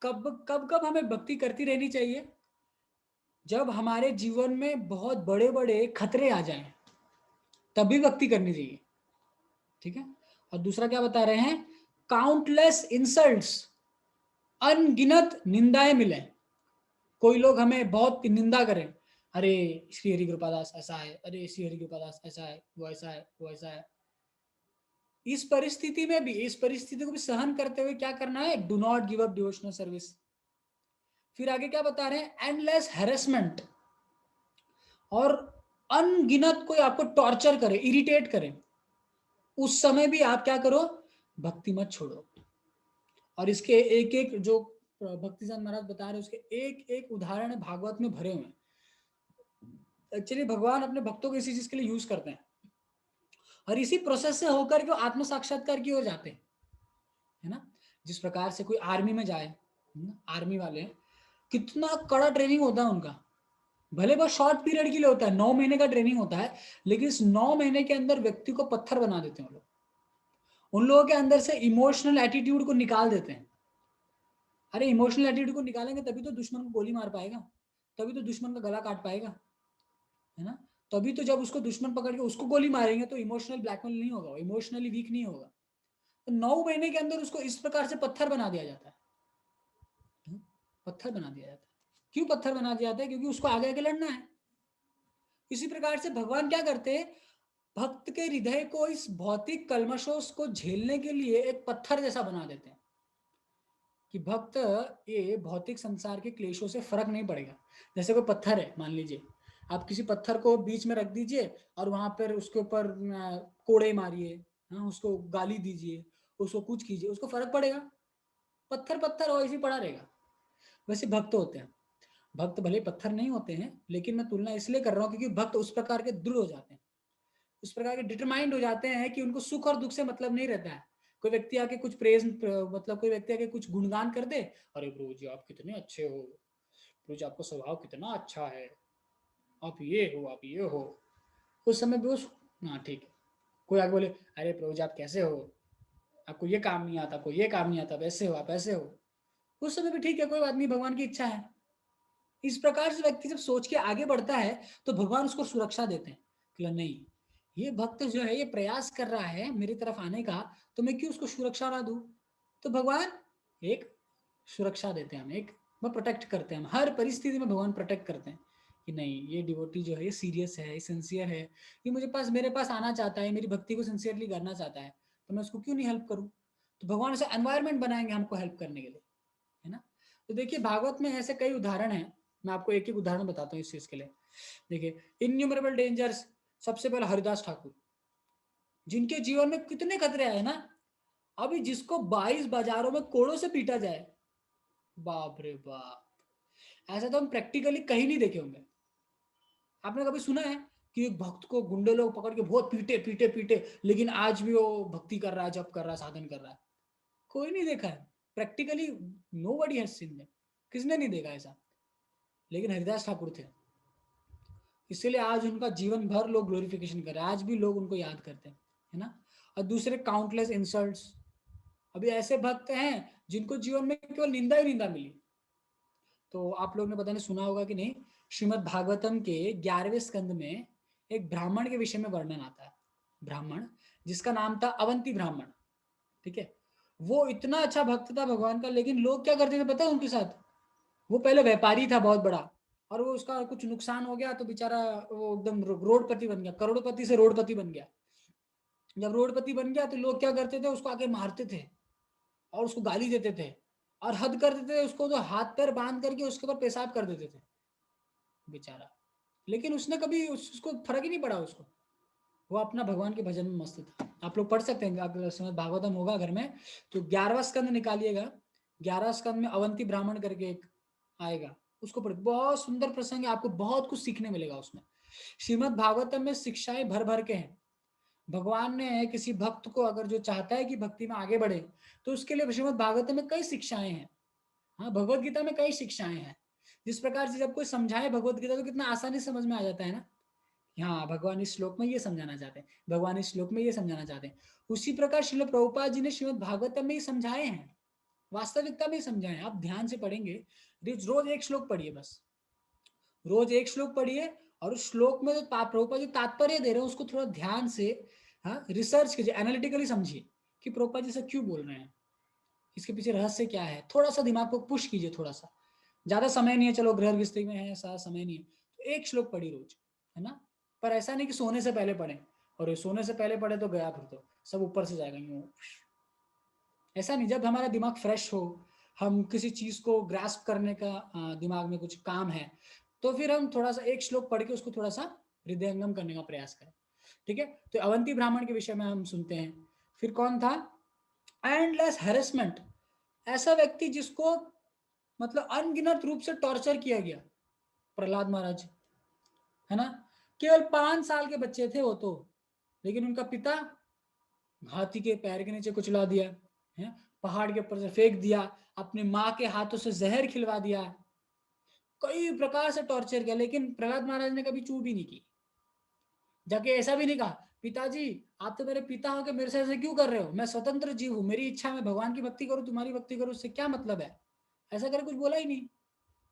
कब कब कब हमें भक्ति करती रहनी चाहिए? जब हमारे जीवन में बहुत बड़े बड़े खतरे आ जाएं, तभी भक्ति करनी चाहिए। ठीक है, और दूसरा क्या बता रहे हैं? काउंटलेस इंसल्ट्स, अनगिनत निंदाएं मिले। कोई लोग हमें बहुत निंदा करें, अरे श्री हरि कृपादास ऐसा है, अरे श्री हरि कृपादास ऐसा है, वो ऐसा है, वो ऐसा है। इस परिस्थिति में भी, इस परिस्थिति को भी सहन करते हुए क्या करना है? Do not give up devotional service. फिर आगे क्या बता रहे हैं? एंडलेस हैरेसमेंट, और अनगिनत कोई आपको टॉर्चर करे, इरिटेट करे, उस समय भी आप क्या करो? भक्ति मत छोड़ो। और इसके एक एक जो भक्ति सिद्धांत महाराज बता रहे हैं, उसके एक एक उदाहरण भागवत में भरे हुए हैं। एक्चुअली भगवान अपने भक्तों को इसी चीज के लिए यूज करते हैं, और इसी प्रोसेस से होकर के आत्म साक्षात्कार की ओर जाते हैं, है ना। जिस प्रकार से कोई आर्मी में जाए, आर्मी वाले कितना कड़ा ट्रेनिंग होता है उनका, भले बहुत शॉर्ट पीरियड के लिए होता है, 9 महीने का ट्रेनिंग होता है, लेकिन इस 9 महीने के अंदर व्यक्ति को पत्थर बना देते हैं लोग। उन लोगों के अंदर से इमोशनल एटीट्यूड को निकाल देते हैं। अरे इमोशनल एटीट्यूड को निकालेंगे तभी तो दुश्मन को गोली मार पाएगा, तभी तो दुश्मन का गला काट पाएगा, है ना। तभी तो जब उसको दुश्मन पकड़ के उसको गोली मारेंगे तो इमोशनल ब्लैकमेल नहीं होगा, इमोशनली वीक नहीं होगा। तो 9 महीने के अंदर उसको इस प्रकार से पत्थर बना दिया जाता है। पत्थर बना दिया जाता है। क्यों पत्थर बना दिया जाता है? क्योंकि उसको आगे आगे लड़ना है। इसी प्रकार से भगवान क्या करते हैं, भक्त के हृदय को इस भौतिक कल्मशों को झेलने के लिए एक पत्थर जैसा बना देते हैं कि भक्त ये भौतिक संसार के क्लेशों से फर्क नहीं पड़ेगा। जैसे कोई पत्थर है, मान लीजिए आप किसी पत्थर को बीच में रख दीजिए और वहां पर उसके ऊपर कोड़े मारिए, हाँ, उसको गाली दीजिए, उसको कुछ कीजिए, उसको फर्क पड़ेगा? पत्थर पत्थर वैसे ही पड़ा रहेगा। वैसे भक्त होते हैं। भक्त भले पत्थर नहीं होते हैं, लेकिन मैं तुलना इसलिए कर रहा हूँ क्योंकि भक्त उस प्रकार के दृढ़ हो जाते हैं, उस प्रकार के डिटरमाइंड हो जाते हैं कि उनको सुख और दुख से मतलब नहीं रहता है। कोई व्यक्ति आके कुछ प्रेज, मतलब कोई व्यक्ति आके कुछ गुणगान कर दे, अरे प्रभु जी आप कितने अच्छे हो, प्रभु जी आपका स्वभाव कितना अच्छा है, आप ये हो, आप ये हो। उस समय भी उस, हाँ ठीक है। कोई आगे बोले, अरे प्रभु जी आप कैसे हो, आपको ये काम नहीं आता, कोई ये काम नहीं आता, वैसे हो, आप ऐसे हो। उस समय भी ठीक है, कोई बात नहीं, भगवान की इच्छा है। इस प्रकार से व्यक्ति जब सोच के आगे बढ़ता है तो भगवान उसको सुरक्षा देते हैं कि नहीं, ये भक्त जो है ये प्रयास कर रहा है मेरी तरफ आने का, तो मैं क्यों उसको सुरक्षा ना दूं। तो भगवान एक सुरक्षा देते हैं, हम एक प्रोटेक्ट करते हैं, हम हर परिस्थिति में भगवान प्रोटेक्ट करते हैं कि नहीं, ये डिवोटी जो है ये सीरियस है, ये सिंसियर है, ये मेरे पास आना चाहता है, मेरी भक्ति को सिंसियरली करना चाहता है, तो मैं उसको क्यों नहीं हेल्प करूं। तो भगवान ऐसा एनवायरमेंट बनाएंगे हमको हेल्प करने के लिए, है ना। तो देखिए भागवत में ऐसे कई उदाहरण हैं, मैं आपको एक एक उदाहरण बताता हूँ इस चीज के लिए। देखिए इन्यूमरेबल डेंजर्स, सबसे पहले हरिदास ठाकुर, जिनके जीवन में कितने खतरे आए ना। अभी जिसको 22 बाजारों में कोड़ों से पीटा जाए, बाप रे बाप, ऐसा तो हम प्रैक्टिकली कहीं नहीं देखे होंगे। आपने कभी सुना है कि एक भक्त को गुंडे लोग पकड़ के बहुत पीटे पीटे पीटे, लेकिन आज भी वो भक्ति कर रहा है, जप कर रहा है, साधन कर रहा है? कोई नहीं देखा है practically, nobody has seen that, किसने नहीं देखा ऐसा। लेकिन हरिदास ठाकुर थे, इसीलिए आज उनका जीवन भर लोग ग्लोरिफिकेशन कर रहे हैं, आज भी लोग उनको याद करते हैं, है ना। और दूसरे काउंटलेस इंसल्ट्स, अभी ऐसे भक्त हैं जिनको जीवन में केवल निंदा ही निंदा मिली। तो आप लोग ने पता नहीं सुना होगा कि नहीं, श्रीमद् भागवतम के 11वें स्कंद में एक ब्राह्मण के विषय में वर्णन आता है। ब्राह्मण जिसका नाम था अवंती ब्राह्मण, ठीक है। वो इतना अच्छा भक्त था भगवान का, लेकिन लोग क्या करते थे पता है उनके साथ, वो पहले व्यापारी था बहुत बड़ा, और वो उसका कुछ नुकसान हो गया तो बेचारा वो एकदम रोडपति बन गया, करोड़पति से रोडपति बन गया। जब रोडपति बन गया तो लोग क्या करते थे, उसको आके मारते थे और उसको गाली देते थे, और हद कर देते थे उसको, तो हाथ पैर बांध करके उसके ऊपर पेशाब कर देते थे बेचारा। लेकिन उसने कभी उसको फर्क ही नहीं पड़ा उसको, वो अपना भगवान के भजन में मस्त था। आप लोग पढ़ सकते हैं, अगर समय भागवतम होगा घर में तो 11वां स्कंद निकालिएगा, 11 स्कंद में अवंती ब्राह्मण करके एक आएगा, उसको पढ़, बहुत सुंदर प्रसंग है, आपको बहुत कुछ सीखने मिलेगा उसमें। श्रीमद् भागवतम में शिक्षाएं भर भर के हैं। भगवान ने किसी भक्त को अगर जो चाहता है कि भक्ति में आगे बढ़े, तो उसके लिए श्रीमद् भागवतम में कई शिक्षाएं हैं। हाँ, भगवत गीता में कई शिक्षाएं हैं। जिस प्रकार से जब कोई समझाए भगवत गीता तो कितना आसानी से समझ में आ जाता है ना। हाँ, भगवान इस श्लोक में ये समझाना चाहते हैं, भगवान इस श्लोक में ये समझाना चाहते हैं। उसी प्रकार श्रील प्रभुपाद जी ने श्रीमद् भागवतम में ही समझाए हैं, वास्तविकता में ही समझाए हैं। आप ध्यान से पढ़ेंगे, रोज एक श्लोक पढ़िए, बस रोज एक श्लोक पढ़िए, और उस श्लोक में जो प्रभुपाद जी तात्पर्य दे रहे हैं उसको थोड़ा ध्यान से, हाँ, रिसर्च कीजिए, एनालिटिकली समझिए कि प्रभुपाद जी से क्यों बोल रहे हैं, इसके पीछे रहस्य क्या है। थोड़ा सा दिमाग को पुश कीजिए, थोड़ा सा, ज्यादा समय नहीं है, चलो गृह गृहस्थी में है, ऐसा समय नहीं है, तो एक श्लोक पढ़ी रोज, है ना। पर ऐसा नहीं कि सोने से पहले पढ़े, और सोने से पहले पढ़े तो गया, फिर तो सब ऊपर से जाएगा यूं। ऐसा नहीं, जब हमारा दिमाग फ्रेश हो, हम किसी चीज को ग्रास्प करने का दिमाग में कुछ काम है, तो फिर हम थोड़ा सा एक श्लोक पढ़ के उसको थोड़ा सा हृदयंगम करने का प्रयास करें, ठीक है। तो अवंती ब्राह्मण के विषय में हम सुनते हैं। फिर कौन था, एंडलेस हैरेसमेंट, ऐसा व्यक्ति जिसको मतलब अनगिनत रूप से टॉर्चर किया गया, प्रहलाद महाराज, है ना। केवल 5 साल के बच्चे थे वो तो, लेकिन उनका पिता हाथी के पैर के नीचे कुचला दिया है, पहाड़ के ऊपर से फेंक दिया, अपनी माँ के हाथों से जहर खिलवा दिया, कई प्रकार से टॉर्चर किया, लेकिन प्रहलाद महाराज ने कभी चू भी नहीं की। जाके ऐसा भी नहीं कहा, पिताजी आप तो मेरे पिता हो के मेरे से ऐसे क्यों कर रहे हो, मैं स्वतंत्र जीव हूँ, मेरी इच्छा में भगवान की भक्ति करूँ, तुम्हारी भक्ति करूँ, उससे क्या मतलब है, ऐसा करके कुछ बोला ही नहीं,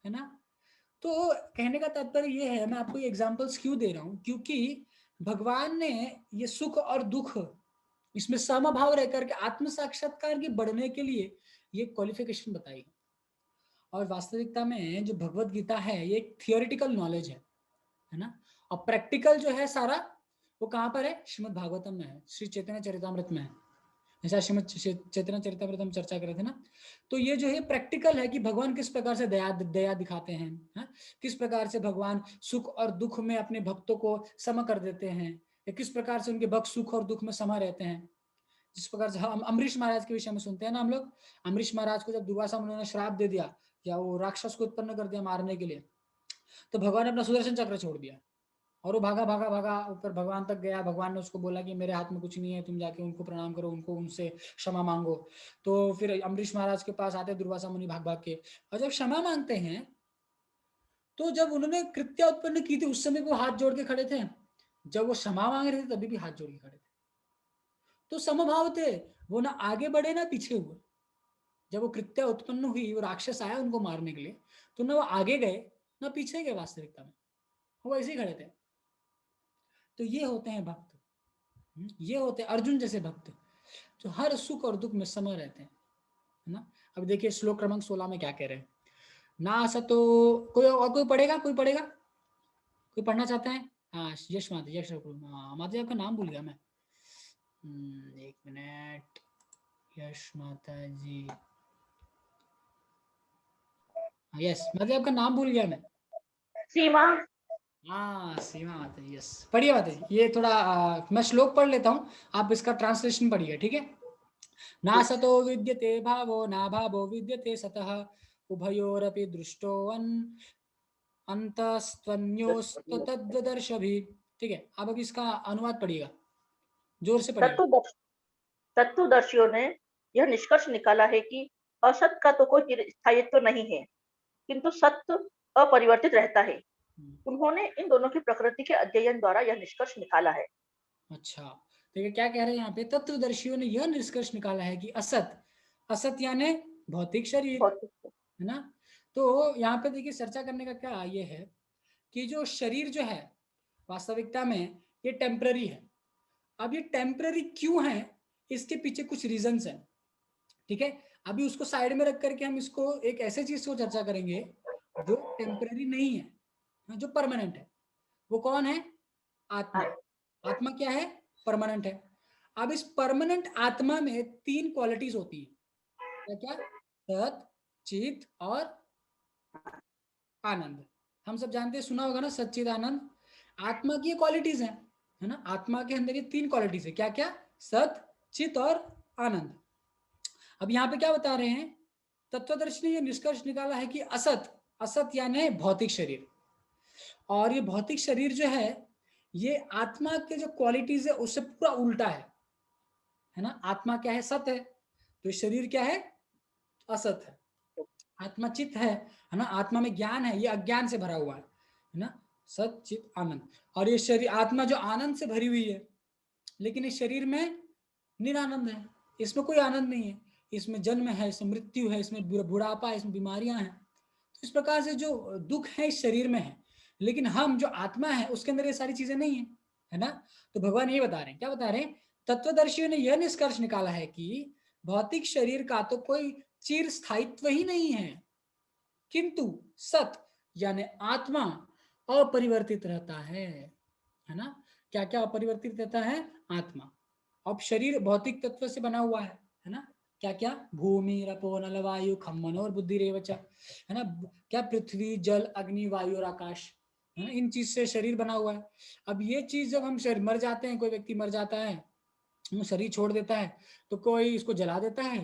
है ना। तो कहने का तात्पर्य ये है, मैं आपको ये एग्जांपल्स क्यों दे रहा हूँ, क्योंकि भगवान ने ये सुख और दुख इसमें समभाव रह करके आत्म साक्षात्कार के बढ़ने के लिए ये क्वालिफिकेशन बताई है। और वास्तविकता में जो भगवत गीता है ये एक थियोरिटिकल नॉलेज है ना, और प्रैक्टिकल जो है सारा वो कहाँ पर है, श्रीमद् भागवतम में है, श्री चैतन्य चरितामृत में है। जैसा श्रीमद् चैतन्य चरितामृत हम चर्चा कर रहे थे ना, तो ये जो है प्रैक्टिकल है कि भगवान किस प्रकार से दया दया दिखाते हैं, है? किस प्रकार से भगवान सुख और दुख में अपने भक्तों को सम कर देते हैं, या किस प्रकार से उनके भक्त सुख और दुख में समा रहते हैं। जिस प्रकार से हम अम्बरीश महाराज के विषय में सुनते हैं ना हम लोग, अम्बरीश महाराज को जब दुर्वासा मुनि ने श्राप दे दिया या वो राक्षस को उत्पन्न कर दिया मारने के लिए, तो भगवान ने अपना सुदर्शन चक्र छोड़ दिया और वो भागा भागा भागा ऊपर भगवान तक गया। भगवान ने उसको बोला कि मेरे हाथ में कुछ नहीं है, तुम जाके उनको प्रणाम करो, उनको उनसे क्षमा मांगो। तो फिर अम्बरीश महाराज के पास आते दुर्वासा मुनि भाग भाग के, और जब क्षमा मांगते हैं तो जब उन्होंने कृत्या उत्पन्न की थी उस समय वो हाथ जोड़ के खड़े थे, जब वो क्षमा मांग रहे थे तभी भी हाथ जोड़ के खड़े थे। तो समभाव थे, वो ना आगे बढ़े ना पीछे हुए। जब वो कृत्या उत्पन्न हुई, वो राक्षस आया उनको मारने के लिए, तो ना वो आगे गए ना पीछे गए, वास्तविकता में वो ऐसे ही खड़े थे। तो ये होते हैं भक्त, ये होते हैं अर्जुन जैसे भक्त जो हर सुख और दुख में समय रहते हैं, है ना। अब देखिए श्लोक क्रमांक 16 में क्या कह रहे हैं, ना सतो, कोई और कोई पढ़ेगा, कोई पढ़ेगा, कोई पढ़ना चाहता है? हाँ यश माता, यश माता जी, आपका नाम भूल गया मैं। एक मिनट, यश माता जी, यस माता जी, आपका नाम भूल गया मैं। सीमा। हाँ सीमा माता जी, यस पढ़िए माता जी। ये थोड़ा मैं श्लोक पढ़ लेता हूँ, आप इसका ट्रांसलेशन पढ़िए, ठीक है। ना सतो विद्यते भावो ना भावो विद्यते सतः उभयोरपि दृष्टोऽन् अंतस्त्वन्योस्तु तद्दर्शभि। ठीक है, आप अब इसका अनुवाद पढ़िएगा, जोर से पढ़िएगा। तत्वदर्शियों ने यह निष्कर्ष निकाला है कि असत का तो कोई स्थायित्व नहीं है, किंतु सत्य अपरिवर्तित रहता है। उन्होंने इन दोनों की प्रकृति के अध्ययन द्वारा यह निष्कर्ष निकाला है। अच्छा, देखिए क्या कह रहे हैं यहाँ पे, तत्वदर्शियों ने यह निष्कर्ष निकाला है कि असत, असत यानी भौतिक शरीर, है ना। तो यहाँ पे देखिए चर्चा करने का क्या ये है कि जो शरीर जो है वास्तविकता में ये टेम्पररी है। अब ये टेम्पररी क्यों है, इसके पीछे कुछ रीजंस हैं, ठीक है। अभी उसको साइड में रख करके हम इसको एक ऐसे चीज को चर्चा करेंगे जो टेम्पररी नहीं है, जो परमानेंट है। वो कौन है? आत्मा। आत्मा क्या है? परमानेंट है। अब इस परमानेंट आत्मा में 3 क्वालिटीज होती है, क्या क्या? सत, चित और आनंद। हम सब जानते हैं, सुना होगा ना, सच्चिद आनंद। आत्मा की ये क्वालिटीज है ना। आत्मा के अंदर ये 3 क्वालिटीज है, क्या क्या? सत, चित और आनंद। अब यहाँ पे क्या बता रहे हैं, तत्वदर्शी ने ये निष्कर्ष निकाला है कि असत, असत यानी भौतिक शरीर, और ये भौतिक शरीर जो है ये आत्मा के जो क्वालिटीज है उससे पूरा उल्टा है ना। आत्मा क्या है? सत है, तो शरीर क्या है? असत है। आत्मा चित है ना, आत्मा में ज्ञान है, ये अज्ञान से भरा हुआ है ना। सत चित आनंद, और ये शरीर आत्मा जो आनंद से भरी हुई है, लेकिन इस शरीर में निरानंद है, इसमें कोई आनंद नहीं है। इसमें जन्म है, इसमें मृत्यु है, इसमें बुढ़ापा है, इसमें बीमारियां हैं। तो इस प्रकार से जो दुख है इस शरीर में है, लेकिन हम जो आत्मा है उसके अंदर ये सारी चीजें नहीं है ना। तो भगवान ये बता रहे हैं, क्या बता रहे हैं, तत्वदर्शियों ने यह निष्कर्ष निकाला है कि भौतिक शरीर का तो कोई चिर स्थायित्व ही नहीं है, किंतु सत यानी आत्मा अपरिवर्तित रहता है ना। क्या क्या अपरिवर्तित रहता है? आत्मा। अब शरीर भौतिक तत्व से बना हुआ है ना। क्या क्या? भूमि, रपो, नल, वायु, खम, मनो और बुद्धि रेवच, है ना। क्या? पृथ्वी, जल, अग्नि, वायु और आकाश, है ना। इन चीज से शरीर बना हुआ है। अब ये चीज जब हम शरीर मर जाते हैं, कोई व्यक्ति मर जाता है, वो शरीर छोड़ देता है, तो कोई इसको जला देता है,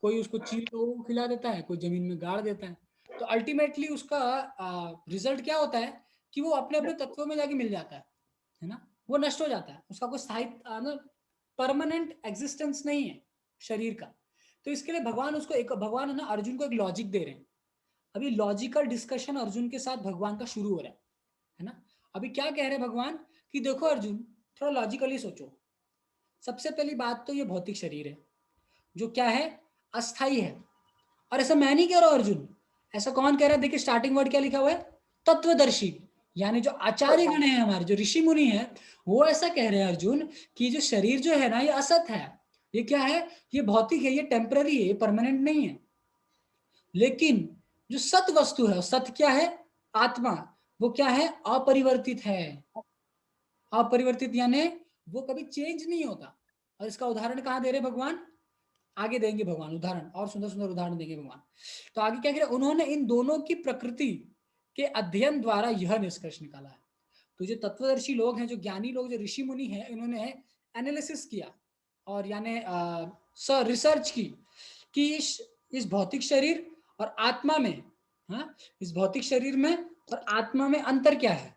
कोई उसको चील को खिला देता है, कोई जमीन में गाड़ देता है। तो अल्टीमेटली उसका रिजल्ट क्या होता है कि वो अपने अपने तत्वों में जाके मिल जाता है ना। वो नष्ट हो जाता है, उसका कोई स्थायित्व, परमानेंट एग्जिस्टेंस नहीं है शरीर का। तो इसके लिए भगवान उसको एक, भगवान है ना अर्जुन को एक लॉजिक दे रहे हैं। अभी लॉजिकल डिस्कशन अर्जुन के साथ भगवान का शुरू हो रहा है ना। अभी क्या कह रहे हैं भगवान कि देखो अर्जुन, थोड़ा लॉजिकली सोचो। सबसे पहली बात तो ये भौतिक शरीर है जो क्या है? अस्थाई है। और ऐसा मैं नहीं कह रहा हूं अर्जुन, ऐसा कौन कह रहा है? देखिए स्टार्टिंग वर्ड क्या लिखा हुआ है, तत्वदर्शी यानी जो आचार्य गण है हमारे, जो ऋषि मुनि है, वो ऐसा कह रहे हैं अर्जुन कि जो शरीर जो है ना ये असत है, ये क्या है, ये भौतिक है, ये टेम्पररी है, ये परमानेंट नहीं है। लेकिन जो सत वस्तु है, सत क्या है, आत्मा, वो क्या है, अपरिवर्तित है। अपरिवर्तित यानी वो कभी चेंज नहीं होता। और इसका उदाहरण कहाँ दे रहे भगवान, आगे देंगे भगवान उदाहरण, और सुंदर सुंदर उदाहरण देंगे भगवान। तो आगे क्या कह रहे, उन्होंने इन दोनों की प्रकृति के अध्ययन द्वारा यह निष्कर्ष निकाला है। तो जो तत्वदर्शी लोग हैं, जो ज्ञानी लोग, जो ऋषि मुनि हैं, इन्होंने एनालिसिस किया और यानी रिसर्च की कि इस भौतिक शरीर और आत्मा में, हाँ, इस भौतिक शरीर में और आत्मा में अंतर क्या है।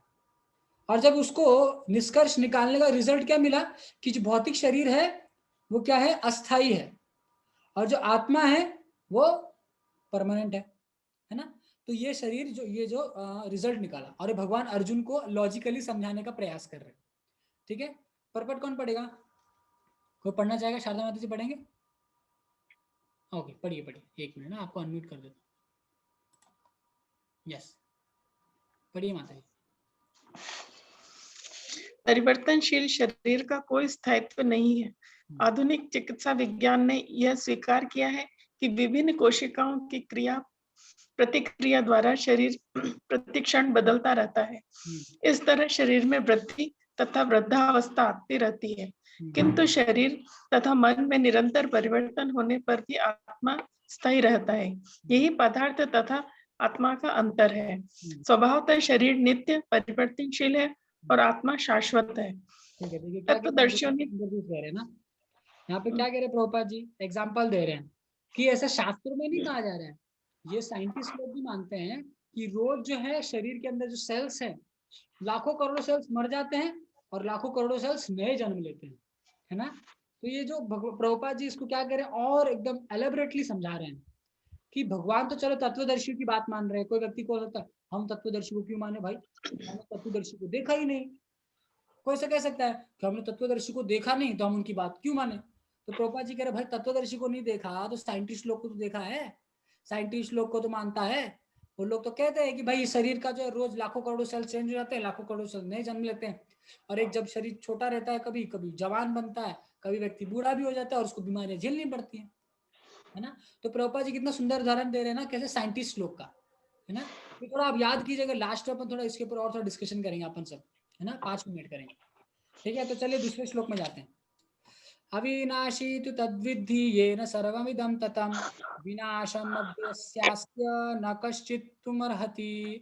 और जब उसको निष्कर्ष निकालने का रिजल्ट क्या मिला कि जो भौतिक शरीर है वो क्या है, अस्थाई है, और जो आत्मा है वो परमानेंट है ना। तो ये शरीर जो रिजल्ट निकाला, और ये भगवान अर्जुन को लॉजिकली समझाने का प्रयास कर रहे हैं। ठीक है, परपट कौन पढ़ेगा, कोई पढ़ना चाहेगा, शारदा माता जी पढ़ेंगे। ओके, पढ़िए पढ़िए, एक मिनट ना, आपको अनम्यूट कर देता हूँ। यस, पढ़िए माता जी। परिवर्तनशील शरीर का कोई स्थायित्व नहीं है। आधुनिक चिकित्सा विज्ञान ने यह स्वीकार किया है कि विभिन्न कोशिकाओं की क्रिया प्रतिक्रिया द्वारा शरीर प्रतिक्षण बदलता रहता है। इस तरह शरीर में वृद्धि तथा वृद्धावस्था आती रहती है, किंतु शरीर तथा मन में निरंतर परिवर्तन होने पर भी आत्मा स्थायी रहता है। यही पदार्थ तथा आत्मा का अंतर है। स्वभावतः शरीर नित्य परिवर्तनशील है और आत्मा शाश्वत है। ठीक है, देखिए क्या तत्वदर्शियों ने कह रहे हैं ना, यहाँ पे क्या कह रहे हैं प्रभुपाद जी, एग्जाम्पल दे रहे हैं कि ऐसा शास्त्र में नहीं कहा जा रहा है, ये साइंटिस्ट लोग भी मानते हैं कि रोज जो है शरीर के अंदर जो सेल्स हैं, लाखों करोड़ों सेल्स मर जाते हैं और लाखों करोड़ों सेल्स नए जन्म लेते हैं, है ना। तो ये जो प्रभुपाद जी इसको क्या कह रहे हैं और एकदम एलेबरेटली समझा रहे हैं कि भगवान तो चलो तत्वदर्शी की बात मान रहे हैं, कोई व्यक्ति को होता है हम तत्वदर्शी को क्यों माने भाई, हमने तत्वदर्शी को देखा ही नहीं। कोई से कह सकता है कि हमने तत्वदर्शी को देखा नहीं तो हम उनकी बात क्यों माने। तो प्रभुपाद जी कह रहे भाई तत्वदर्शी को नहीं देखा तो साइंटिस्ट लोग को तो देखा है, साइंटिस्ट लोग को तो मानता है। वो लोग तो कहते हैं कि भाई शरीर का जो रोज लाखों करोड़ों सेल चेंज हो जाते हैं, लाखों करोड़ों सेल नए जन्म लेते हैं, और एक जब शरीर छोटा रहता है कभी कभी जवान बनता है, कभी व्यक्ति बूढ़ा भी हो जाता है और उसको बीमारियां झेलनी पड़ती है ना। तो प्रभुपाद जी कितना सुंदर उदाहरण दे रहे हैं ना, कैसे साइंटिस्ट लोग का, है ना। तो थोड़ा आप याद कीजिएगा, लास्ट में अपन थोड़ा इसके ऊपर और थोड़ा डिस्कशन करेंगे अपन सब, है ना, 5 मिनट करेंगे। ठीक है, तो चलिए दूसरे श्लोक में जाते हैं। अविनाशी तु तद्विद्धि येन सर्वमिदं ततं विनाशम अव्यस्यास्य न कश्चित् तुमर्हति।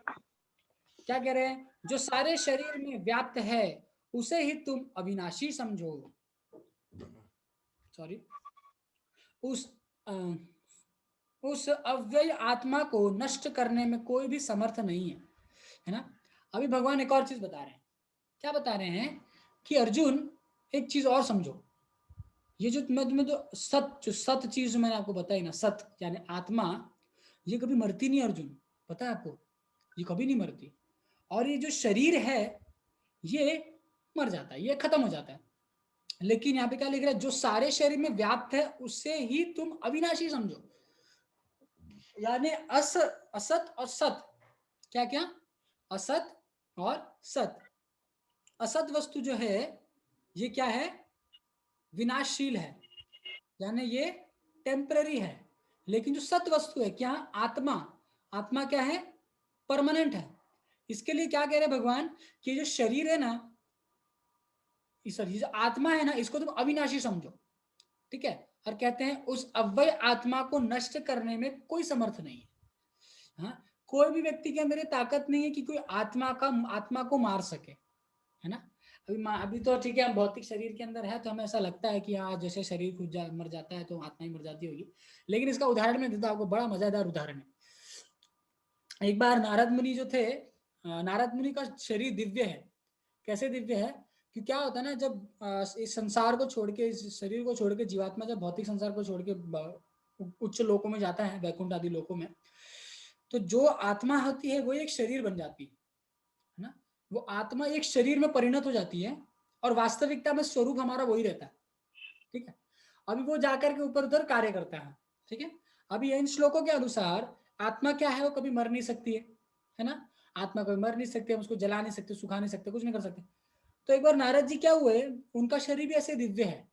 क्या कह रहे हैं, जो सारे शरीर में व्याप्त है उसे ही तुम अविनाशी समझो। सॉरी, उस उस अव्यय आत्मा को नष्ट करने में कोई भी समर्थ नहीं है ना। अभी भगवान एक और चीज बता रहे हैं, क्या बता रहे हैं कि अर्जुन एक चीज और समझो, ये जो मैं तुम्हें जो सत चीज जो मैंने आपको बताई ना, सत यानी आत्मा, ये कभी मरती नहीं अर्जुन, पता है आपको, ये कभी नहीं मरती। और ये जो शरीर है ये मर जाता है, ये खत्म हो जाता है। लेकिन यहाँ पे क्या लिख रहा है, जो सारे शरीर में व्याप्त है उसे ही तुम अविनाशी समझो। यानी असत और सत, क्या क्या, असत और सत। असत वस्तु जो है ये क्या है, विनाशशील है, यानी ये टेम्पररी है। लेकिन जो सत वस्तु है क्या, आत्मा, आत्मा क्या है, परमानेंट है। इसके लिए क्या कह रहे हैं भगवान कि जो शरीर है ना, सॉरी जो आत्मा है ना, इसको तुम अविनाशी समझो। ठीक है, और कहते हैं उस अव्यय आत्मा को नष्ट करने में कोई समर्थ नहीं है। हाँ, कोई भी व्यक्ति के अंदर ये ताकत नहीं है कि कोई आत्मा को मार सके, है ना। अभी तो ठीक है, हम भौतिक शरीर के अंदर है तो हमें ऐसा लगता है कि हाँ जैसे शरीर खुद मर जाता है तो आत्मा ही मर जाती होगी। लेकिन इसका उदाहरण मैं देता हूँ आपको, बड़ा मजेदार उदाहरण है। एक बार नारद मुनि जो थे, नारद मुनि का शरीर दिव्य है। कैसे दिव्य है कि क्या होता है ना, जब इस संसार को छोड़ के, इस शरीर को छोड़ के जीवात्मा जब भौतिक संसार को छोड़ के उच्च लोकों में जाता है, वैकुंठ आदि लोकों में, तो जो आत्मा होती है वो एक शरीर बन जाती है ना। वो आत्मा एक शरीर में परिणत हो जाती है और वास्तविकता में स्वरूप हमारा वही रहता है। ठीक है, अभी वो जाकर के ऊपर उधर कार्य करता है। ठीक है, अभी इन श्लोकों के अनुसार आत्मा क्या है, वो कभी मर नहीं सकती है ना। आत्मा कभी मर नहीं सकती, हम उसको जला नहीं सकते, सुखा नहीं सकते, कुछ नहीं कर सकते। तो एक बार नारद जी क्या हुए, उनका शरीर भी ऐसे दिव्य है।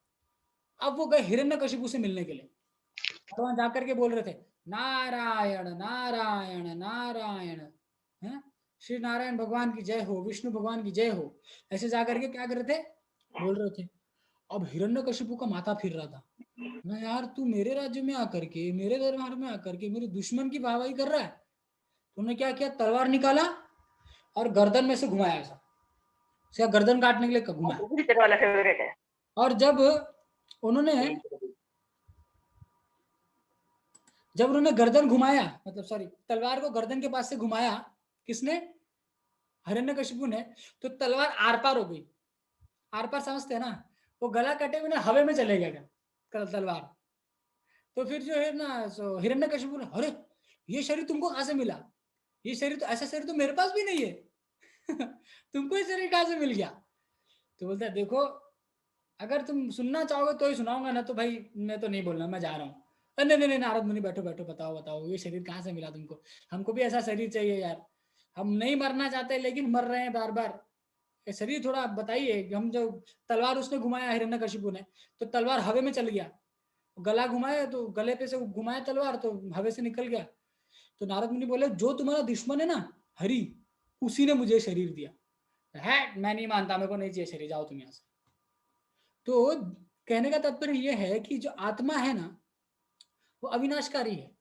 अब वो गए हिरण्यकशिपु से मिलने के लिए, और वहां जाकर के बोल रहे थे नारायण नारायण नारायण, है श्री नारायण भगवान की जय हो, विष्णु भगवान की जय हो, ऐसे जाकर के क्या कर रहे थे, बोल रहे थे। अब हिरण्यकशिपु का माथा फिर रहा था, ना यार तू मेरे राज्य में आकर के, मेरे दरबार में आकर के मेरे दुश्मन की वाहवाही कर रहा है। तुमने क्या किया, तलवार निकाला और गर्दन में से घुमाया, ऐसा उसका गर्दन काटने के लिए घुमाया। दूसरी तरह वाला फेवरेट है। और जब उन्होंने गर्दन घुमाया, मतलब सॉरी तलवार को गर्दन के पास से घुमाया, किसने, हिरण्यकशिपु ने, तो तलवार आर पार हो गई। आर पार समझते हैं ना, वो गला कटे बिना हवा में चले गया तलवार। तो फिर जो है ना, सो हिरण्यकशिपु ने, अरे ये शरीर तुमको कहां से मिला, ये शरीर तो, ऐसा शरीर तो मेरे पास भी नहीं है तुमको ये शरीर कहां से मिल गया। तो बोलता है देखो, अगर तुम सुनना चाहोगे तो ही सुनाऊंगा, ना तो भाई मैं तो नहीं बोलना, मैं जा रहा हूँ। नहीं नहीं नहीं नारद मुनि, बैठो बैठो, बताओ बताओ ये शरीर कहाँ से मिला तुमको, हमको भी ऐसा शरीर चाहिए यार, हम नहीं मरना चाहते लेकिन मर रहे हैं बार बार, ये शरीर थोड़ा बताइए। हम जो तलवार उसने घुमाया हिरण्यकशिपु ने, तो तलवार हवा में चल गया, गला घुमाया तो गले पे से घुमाया तलवार तो हवा से निकल गया। तो नारद मुनि बोले जो तुम्हारा दुश्मन है ना हरि, उसी ने मुझे शरीर दिया है, मैं नहीं मानता, मेरे को नहीं चाहिए शरीर, जाओ तुम यहाँ से। तो कहने का तात्पर्य यह है कि जो आत्मा है ना वो अविनाशकारी है,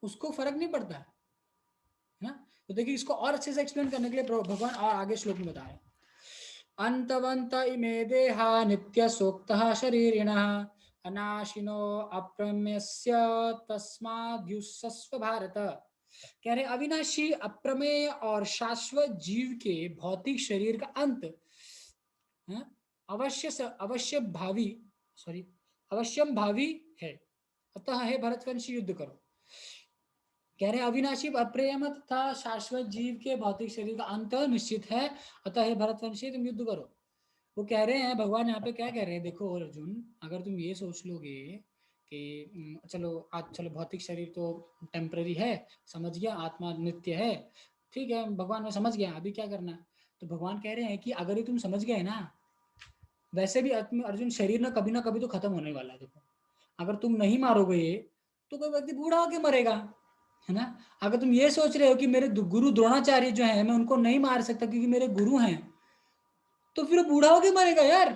उसको फर्क नहीं पड़ता है ना। तो देखिए इसको और अच्छे से एक्सप्लेन करने के लिए भगवान और आगे श्लोक में बता रहे हैं, अंतवंत इमे देहा नित्य सोक्तः शरीरिणः अनाशिनो अप्रमेयस्य तस्माद्युस्सस्व भारत। कह रहे अविनाशी अप्रमेय और शाश्वत जीव के भौतिक शरीर का अंत अवश्यम भावी है, अतः है भरतवंशी युद्ध करो। कह रहे अविनाशी अप्रेम तथा शाश्वत जीव के भौतिक शरीर का अंत निश्चित है, अतः है भरतवंशी तुम युद्ध करो। वो कह रहे हैं भगवान यहाँ पे क्या कह रहे हैं, देखो अर्जुन, अगर तुम ये सोच लोगे कि चलो आज चलो भौतिक शरीर तो टेम्पररी है, समझ गया, आत्मा नित्य है, ठीक है भगवान मैं समझ गया, अभी क्या करना है। तो भगवान कह रहे हैं कि अगर ये तुम समझ गए ना, वैसे भी अर्जुन शरीर ना कभी तो खत्म होने वाला है। देखो अगर तुम नहीं मारोगे ये, तो कोई व्यक्ति बूढ़ा होके मरेगा, है ना। अगर तुम ये सोच रहे हो कि मेरे गुरु द्रोणाचार्य जो है मैं उनको नहीं मार सकता क्योंकि मेरे गुरु हैं, तो फिर वो बूढ़ा होके मरेगा यार,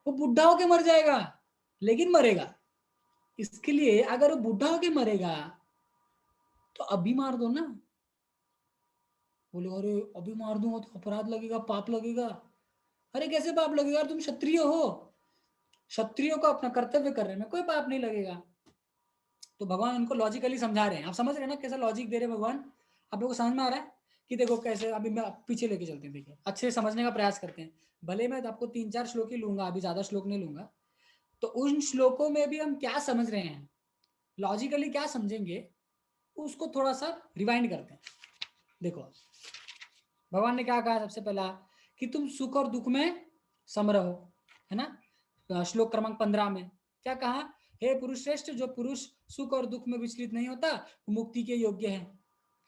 वो बुढ़ा होके मर जाएगा, लेकिन मरेगा। इसके लिए अगर वो बुढ़ा होके मरेगा तो अभी मार दो ना। बोले अरे अभी मार दूंगा तो अपराध लगेगा, पाप लगेगा। अरे कैसे पाप लगेगा यार, तुम क्षत्रिय हो, क्षत्रियो को अपना कर्तव्य कर रहे हैं, कोई पाप नहीं लगेगा। तो भगवान उनको लॉजिकली समझा रहे हैं, आप समझ रहे हैं ना कैसा लॉजिक दे रहे हैं भगवान, आप लोगों को समझ में आ रहा है कि देखो कैसे। अभी मैं पीछे लेके चलते हैं, देखिए अच्छे से समझने का प्रयास करते हैं। भले मैं आपको 3-4 श्लोक ही लूंगा, अभी ज्यादा श्लोक नहीं लूंगा। तो उन श्लोकों में भी हम क्या समझ रहे हैं, लॉजिकली क्या समझेंगे, उसको थोड़ा सा रिवाइंड करते हैं। देखो भगवान ने क्या कहा सबसे पहला, कि तुम सुख और दुख में सम रहो, है ना। श्लोक क्रमांक 15 में क्या कहा, हे पुरुष श्रेष्ठ, जो पुरुष सुख और दुख में विचलित नहीं होता वो मुक्ति के योग्य है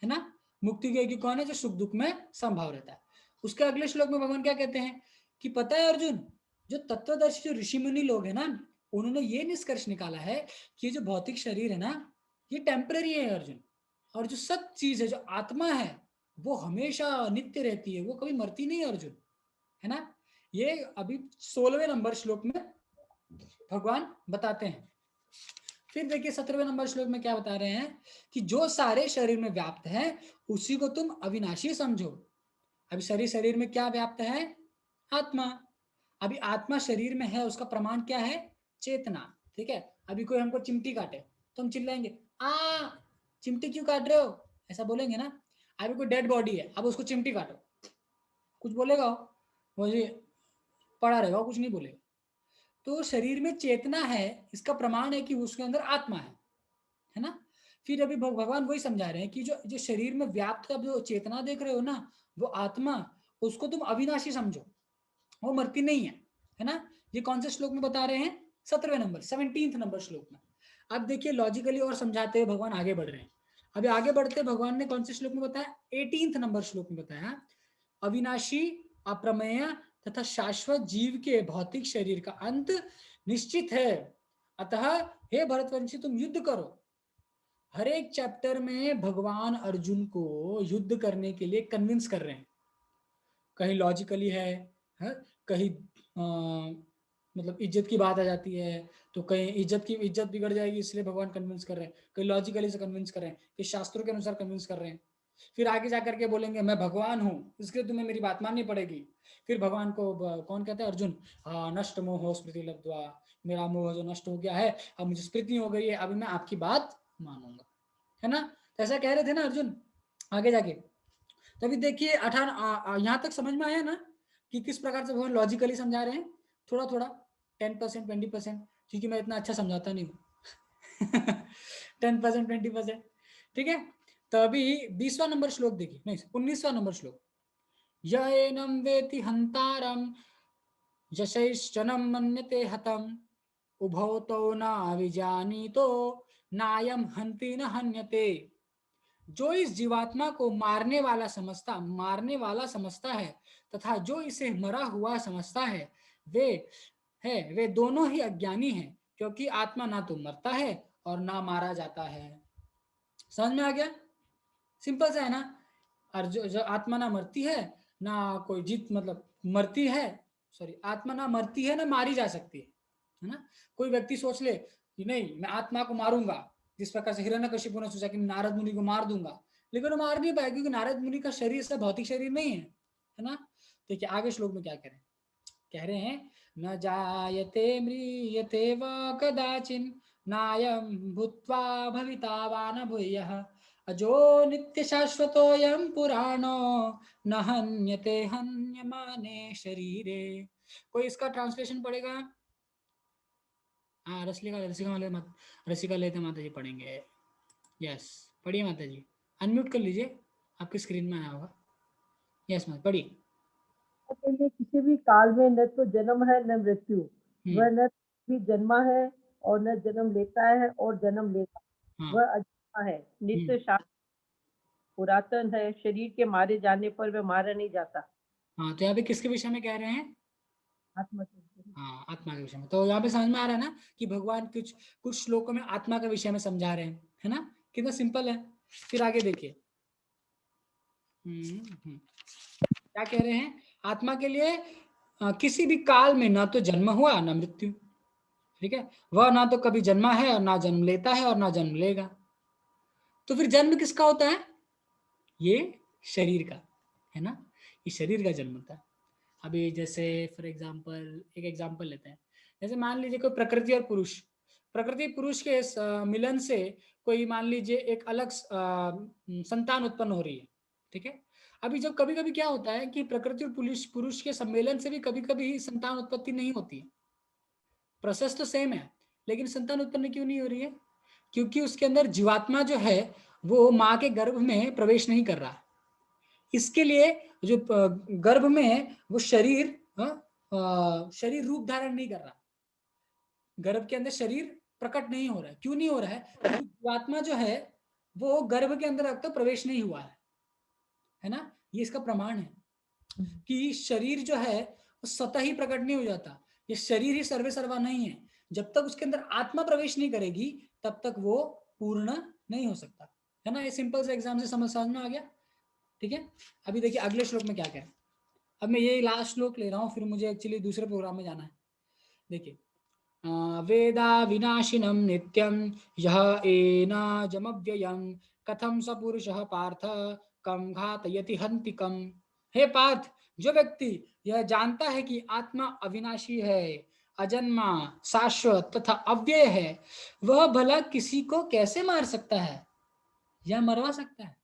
ना। मुक्ति के योग्य कौन है, जो सुख दुख में समभाव रहता है। उसके अगले श्लोक में भगवान क्या कहते हैं कि पता है अर्जुन, जो तत्वदर्शी जो ऋषि मुनि लोग है ना, उन्होंने ये निष्कर्ष निकाला है कि जो भौतिक शरीर है ना ये टेम्पररी है अर्जुन, और जो सत्य चीज है, जो आत्मा है, वो हमेशा नित्य रहती है, वो कभी मरती नहीं है अर्जुन, है ना। ये अभी 16वें नंबर श्लोक में भगवान बताते हैं। फिर देखिए 17वें नंबर श्लोक में क्या बता रहे हैं कि जो सारे शरीर में व्याप्त है उसी को तुम अविनाशी समझो। अभी शरीर में क्या व्याप्त है, आत्मा। अभी आत्मा शरीर में है, उसका प्रमाण क्या है, चेतना, ठीक है। अभी कोई हमको चिमटी काटे तो हम चिल्लाएंगे आ चिमटी क्यों काट रहे हो, ऐसा बोलेंगे ना। अभी कोई डेड बॉडी है, अब उसको चिमटी काटो, कुछ बोलेगा वो जी पड़ा रहेगा, कुछ नहीं बोलेगा। तो शरीर में चेतना है, इसका प्रमाण है कि उसके अंदर आत्मा है ना। फिर अभी भगवान वही समझा रहे हैं कि जो जो शरीर में व्याप्त का जो चेतना देख रहे हो ना, वो आत्मा, उसको तुम अविनाशी समझो, वो मरती नहीं है ना। ये कौन से श्लोक में बता रहे हैं, 17वें नंबर 17th नंबर श्लोक में। अब देखिए लॉजिकली और समझाते हुए भगवान आगे बढ़ रहे हैं। अभी आगे बढ़ते, भगवान ने कौन से श्लोक में बताया? 18 नंबर श्लोक में बताया, अविनाशी, अप्रमेय तथा शाश्वत जीव के भौतिक शरीर का अंत निश्चित है, अतः हे भरतवंशी तुम युद्ध करो। हर एक चैप्टर में भगवान अर्जुन को युद्ध करने के लिए कन्विंस कर रहे हैं। कहीं लॉजिकली है? कहीं मतलब इज्जत की बात आ जाती है, तो कहीं इज्जत बिगड़ जाएगी इसलिए भगवान कन्विंस कर रहे हैं, कहीं लॉजिकली से कन्विंस कर रहे हैं, कि शास्त्रों के अनुसार कन्विंस कर रहे हैं। फिर आगे जाकर के बोलेंगे मैं भगवान हूँ, इसलिए तुम्हें मेरी बात माननी पड़ेगी। फिर भगवान को कौन कहता है? अर्जुन। हाँ, नष्ट मोह स्मृति लब्ध्वा, मेरा मोह जो नष्ट हो गया है, अब मुझे स्मृति हो गई है, अभी मैं आपकी बात मानूंगा, है ना? तो ऐसा कह रहे थे ना अर्जुन आगे जाके। तभी देखिए 18 यहाँ तक समझ में आया ना कि किस प्रकार से भगवान लॉजिकली समझा रहे हैं, थोड़ा थोड़ा 10% 20%, क्योंकि मैं इतना अच्छा समझाता नहीं हूँ 10% 20%, ठीक है। तो अभी 20वां नंबर श्लोक देखिए, नहीं 19वां नंबर श्लोक, यएनं वेति हंतारम यशैश्चनं मन्यते हतम उभौ तौ नाविजानीतो नायम हन्ति न हन्यते। जो इस जीवात्मा को मारने वाला समझता है तथा जो इसे मरा हुआ समझता है, वे दोनों ही अज्ञानी हैं, क्योंकि आत्मा ना तो मरता है और ना मारा जाता है। समझ में आ गया? सिंपल सा है ना। और जो आत्मा ना मरती है ना कोई जीत मतलब मरती है, सॉरी, आत्मा ना मरती है ना मारी जा सकती है ना। कोई व्यक्ति सोच ले कि नहीं मैं आत्मा को मारूंगा, जिस प्रकार से हिरण्यकशिपु ने सोचा कि नारद मुनि को मार दूंगा, लेकिन वो मार नहीं पाए, क्योंकि नारद मुनि का शरीर से भौतिक शरीर नहीं है ना। देखिए आगे श्लोक में क्या कह रहे हैं, न जायते म्रियते वा कदाचिन नायं भूत्वा भविता वा न भूयः अजो नित्य शाश्वतोऽयं पुराणो न हन्यते हन्यमाने शरीरे। कोई इसका ट्रांसलेशन पढ़ेगा? हाँ, रसिका लेते माता जी पढ़ेंगे। यस, पढ़िए माता जी, अनम्यूट कर लीजिए, आपकी स्क्रीन में आया होगा। यस माता, पढ़िए। के लिए किसी भी काल में न तो जन्म है न मृत्यु, वह न भी जन्मा है और न जन्म लेता है और जन्म लेगा। हाँ, वह अजन्मा है, नित्य शाश्वत पुरातन है, शरीर के मारे जाने पर वह मारा नहीं जाता। हाँ, तो यहाँ पे किसके विषय में कह रहे हैं? आत्मा के। हाँ, आत्मा के विषय में। तो यहाँ पे समझ में आ रहा है ना कि भगवान कुछ कुछ श्लोकों में आत्मा के विषय में समझा रहे हैं, है ना। कितना सिंपल है। फिर आगे देखिए, क्या कह रहे हैं? आत्मा के लिए किसी भी काल में ना तो जन्म हुआ ना मृत्यु, ठीक है। वह ना तो कभी जन्मा है और ना जन्म लेता है और ना जन्म लेगा। तो फिर जन्म किसका होता है? ये शरीर का, है ना। ये शरीर का जन्म होता है। अभी जैसे फॉर एग्जाम्पल एक एग्जाम्पल लेते हैं, जैसे मान लीजिए कोई प्रकृति और पुरुष, प्रकृति पुरुष के मिलन से कोई मान लीजिए एक अलग संतान उत्पन्न हो रही है, ठीक है। अभी जब कभी कभी क्या होता है कि प्रकृति और पुरुष के सम्मेलन से भी कभी कभी संतान उत्पत्ति नहीं होती है। प्रोसेस तो सेम है, लेकिन संतान उत्पन्न क्यों नहीं हो रही है? क्योंकि उसके अंदर जीवात्मा जो है वो माँ के गर्भ में प्रवेश नहीं कर रहा है। इसके लिए जो गर्भ में है वो शरीर रूप धारण नहीं कर रहा, गर्भ के अंदर शरीर प्रकट नहीं हो रहा है। क्यों नहीं हो रहा है? क्योंकि जीवात्मा जो है वो गर्भ के अंदर अब तक प्रवेश नहीं हुआ है ना। ये इसका प्रमाण है कि शरीर जो है वो स्वतः ही प्रकट नहीं हो जाता। ये शरीर ही सर्वे सर्वा नहीं है। जब तक उसके अंदर आत्मा प्रवेश नहीं करेगी तब तक वो पूर्ण नहीं हो सकता, है ना। ये सिंपल से एग्जाम से समझ में आ गया, ठीक है। अभी देखिए अगले श्लोक में क्या कह रहे हैं। अब मैं ये लास्ट श्लोक ले रहा हूँ, फिर मुझे एक्चुअली दूसरे प्रोग्राम में जाना है। देखिए, वेदा विनाशिनम नित्यम यह एनाजमव्ययम कथम स पुरुषः पार्थ कम घातयति हन्तिकम। हे पार्थ, जो व्यक्ति यह जानता है कि आत्मा अविनाशी है, अजन्मा, शाश्वत तथा अव्यय है, वह भला किसी को कैसे मार सकता है या मरवा सकता है?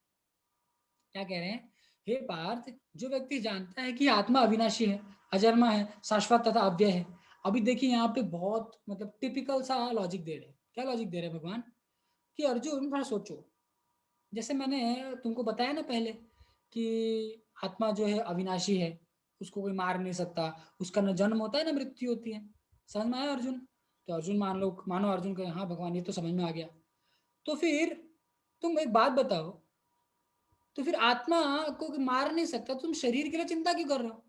क्या कह रहे हैं? हे पार्थ, जो व्यक्ति जानता है कि आत्मा अविनाशी है, अजन्मा है, शाश्वत तथा अव्यय है। अभी देखिए यहाँ पे बहुत मतलब टिपिकल सा लॉजिक दे रहे हैं। क्या लॉजिक दे रहे हैं भगवान? कि अर्जुन थोड़ा सोचो, जैसे मैंने तुमको बताया ना पहले कि आत्मा जो है अविनाशी है, उसको कोई मार नहीं सकता, उसका न जन्म होता है ना मृत्यु होती है। समझ में आया अर्जुन? तो अर्जुन मानो अर्जुन कहे हाँ भगवान ये तो समझ में आ गया। तो फिर तुम एक बात बताओ, तो फिर आत्मा को मार नहीं सकता, तुम शरीर के लिए चिंता क्यों कर रहे हो?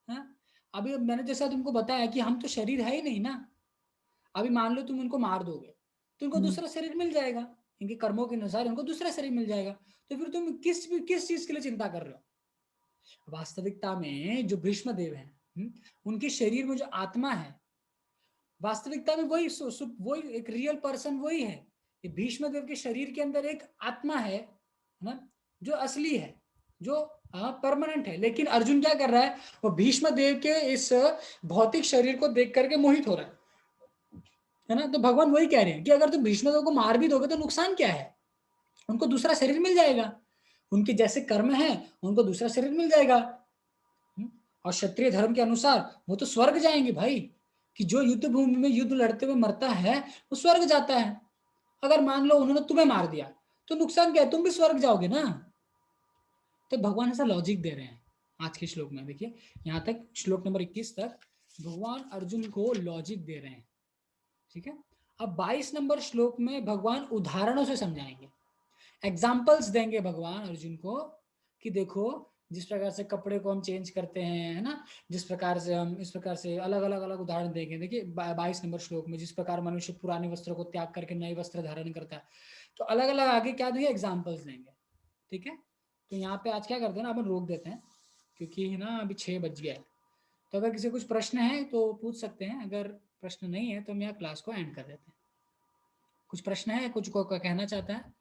हाँ? अभी मैंने जैसा तुमको बताया कि हम तो शरीर है ही नहीं ना। अभी मान लो तुम उनको मार दोगे तो उनको दूसरा शरीर मिल जाएगा, इनके कर्मों के अनुसार उनको दूसरा शरीर मिल जाएगा। तो फिर तुम किस चीज के लिए चिंता कर रहे हो? वास्तविकता में जो भीष्म देव है, उनके शरीर में जो आत्मा है, वास्तविकता में वही एक रियल पर्सन वही है। ये भीष्म देव के शरीर के अंदर एक आत्मा है ना, जो असली है, जो परमानेंट है। लेकिन अर्जुन क्या कर रहा है, वो भीष्म देव के इस भौतिक शरीर को देख करके मोहित हो रहा है ना। तो भगवान वही कह रहे हैं कि अगर तुम भीष्म देव को मार भी दोगे तो नुकसान क्या है, उनको दूसरा शरीर मिल जाएगा, उनके जैसे कर्म है उनको दूसरा शरीर मिल जाएगा। और क्षत्रिय धर्म के अनुसार वो तो स्वर्ग जाएंगे भाई, कि जो युद्ध भूमि में युद्ध लड़ते हुए मरता है वो स्वर्ग जाता है। अगर मान लो उन्होंने तुम्हें मार दिया तो नुकसान क्या है, तुम भी स्वर्ग जाओगे ना। तो भगवान ऐसा लॉजिक दे रहे हैं आज के श्लोक में। देखिए यहाँ तक श्लोक नंबर 21 तक भगवान अर्जुन को लॉजिक दे रहे हैं, ठीक है। अब 22 नंबर श्लोक में भगवान उदाहरणों से समझाएंगे, एग्जाम्पल्स देंगे भगवान अर्जुन को कि देखो जिस प्रकार से कपड़े को हम चेंज करते हैं, है ना, जिस प्रकार से हम इस प्रकार से अलग अलग उदाहरण देंगे। देखिए 22 नंबर श्लोक में जिस प्रकार मनुष्य पुराने वस्त्रों को त्याग करके नए वस्त्र धारण करता है, तो अलग अलग आगे क्या देंगे, एग्जाम्पल्स देंगे, ठीक है। तो यहाँ पे आज क्या करते हैं ना, अपन रोक देते हैं क्योंकि है ना अभी 6 बज गया है। तो अगर किसी कुछ प्रश्न है तो पूछ सकते हैं, अगर प्रश्न नहीं है तो हम यहाँ क्लास को एंड कर देते हैं। कुछ प्रश्न है, कुछ को कहना चाहता है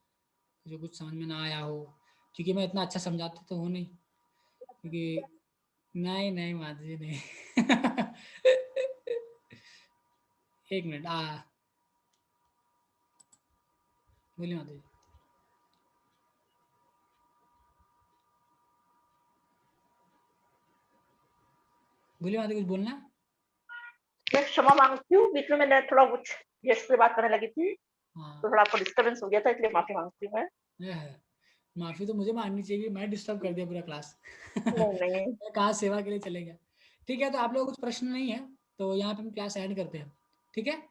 जो कुछ समझ में ना आया हो, क्योंकि मैं इतना अच्छा समझाता तो हूँ नहीं, क्योंकि नहीं माता जी नहीं एक मिनट बोलिए माता जी। बोलिए माता जी, कुछ बोलना है? मैं क्षमा मांगती हूँ, बीच में मैंने थोड़ा कुछ गेस्ट से बात करने लगी थी हाँ तो थोड़ा आपको डिस्टर्बेंस हो गया था, इसलिए माफी मांगती हूँ मैं। माफी तो मुझे माननी चाहिए, मैं डिस्टर्ब कर दिया पूरा क्लास नहीं मैं कहाँ सेवा के लिए चले गया। ठीक है, तो आप लोगों को कुछ प्रश्न नहीं है तो यहाँ पे हम क्लास एंड करते हैं, ठीक है।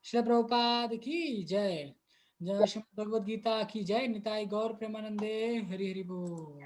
श्री प्रभुपाद की जय, जय श्रीमद् भगवद गीता की जय, निताई गौर प्रेमानंदे, हरि हरि बोल।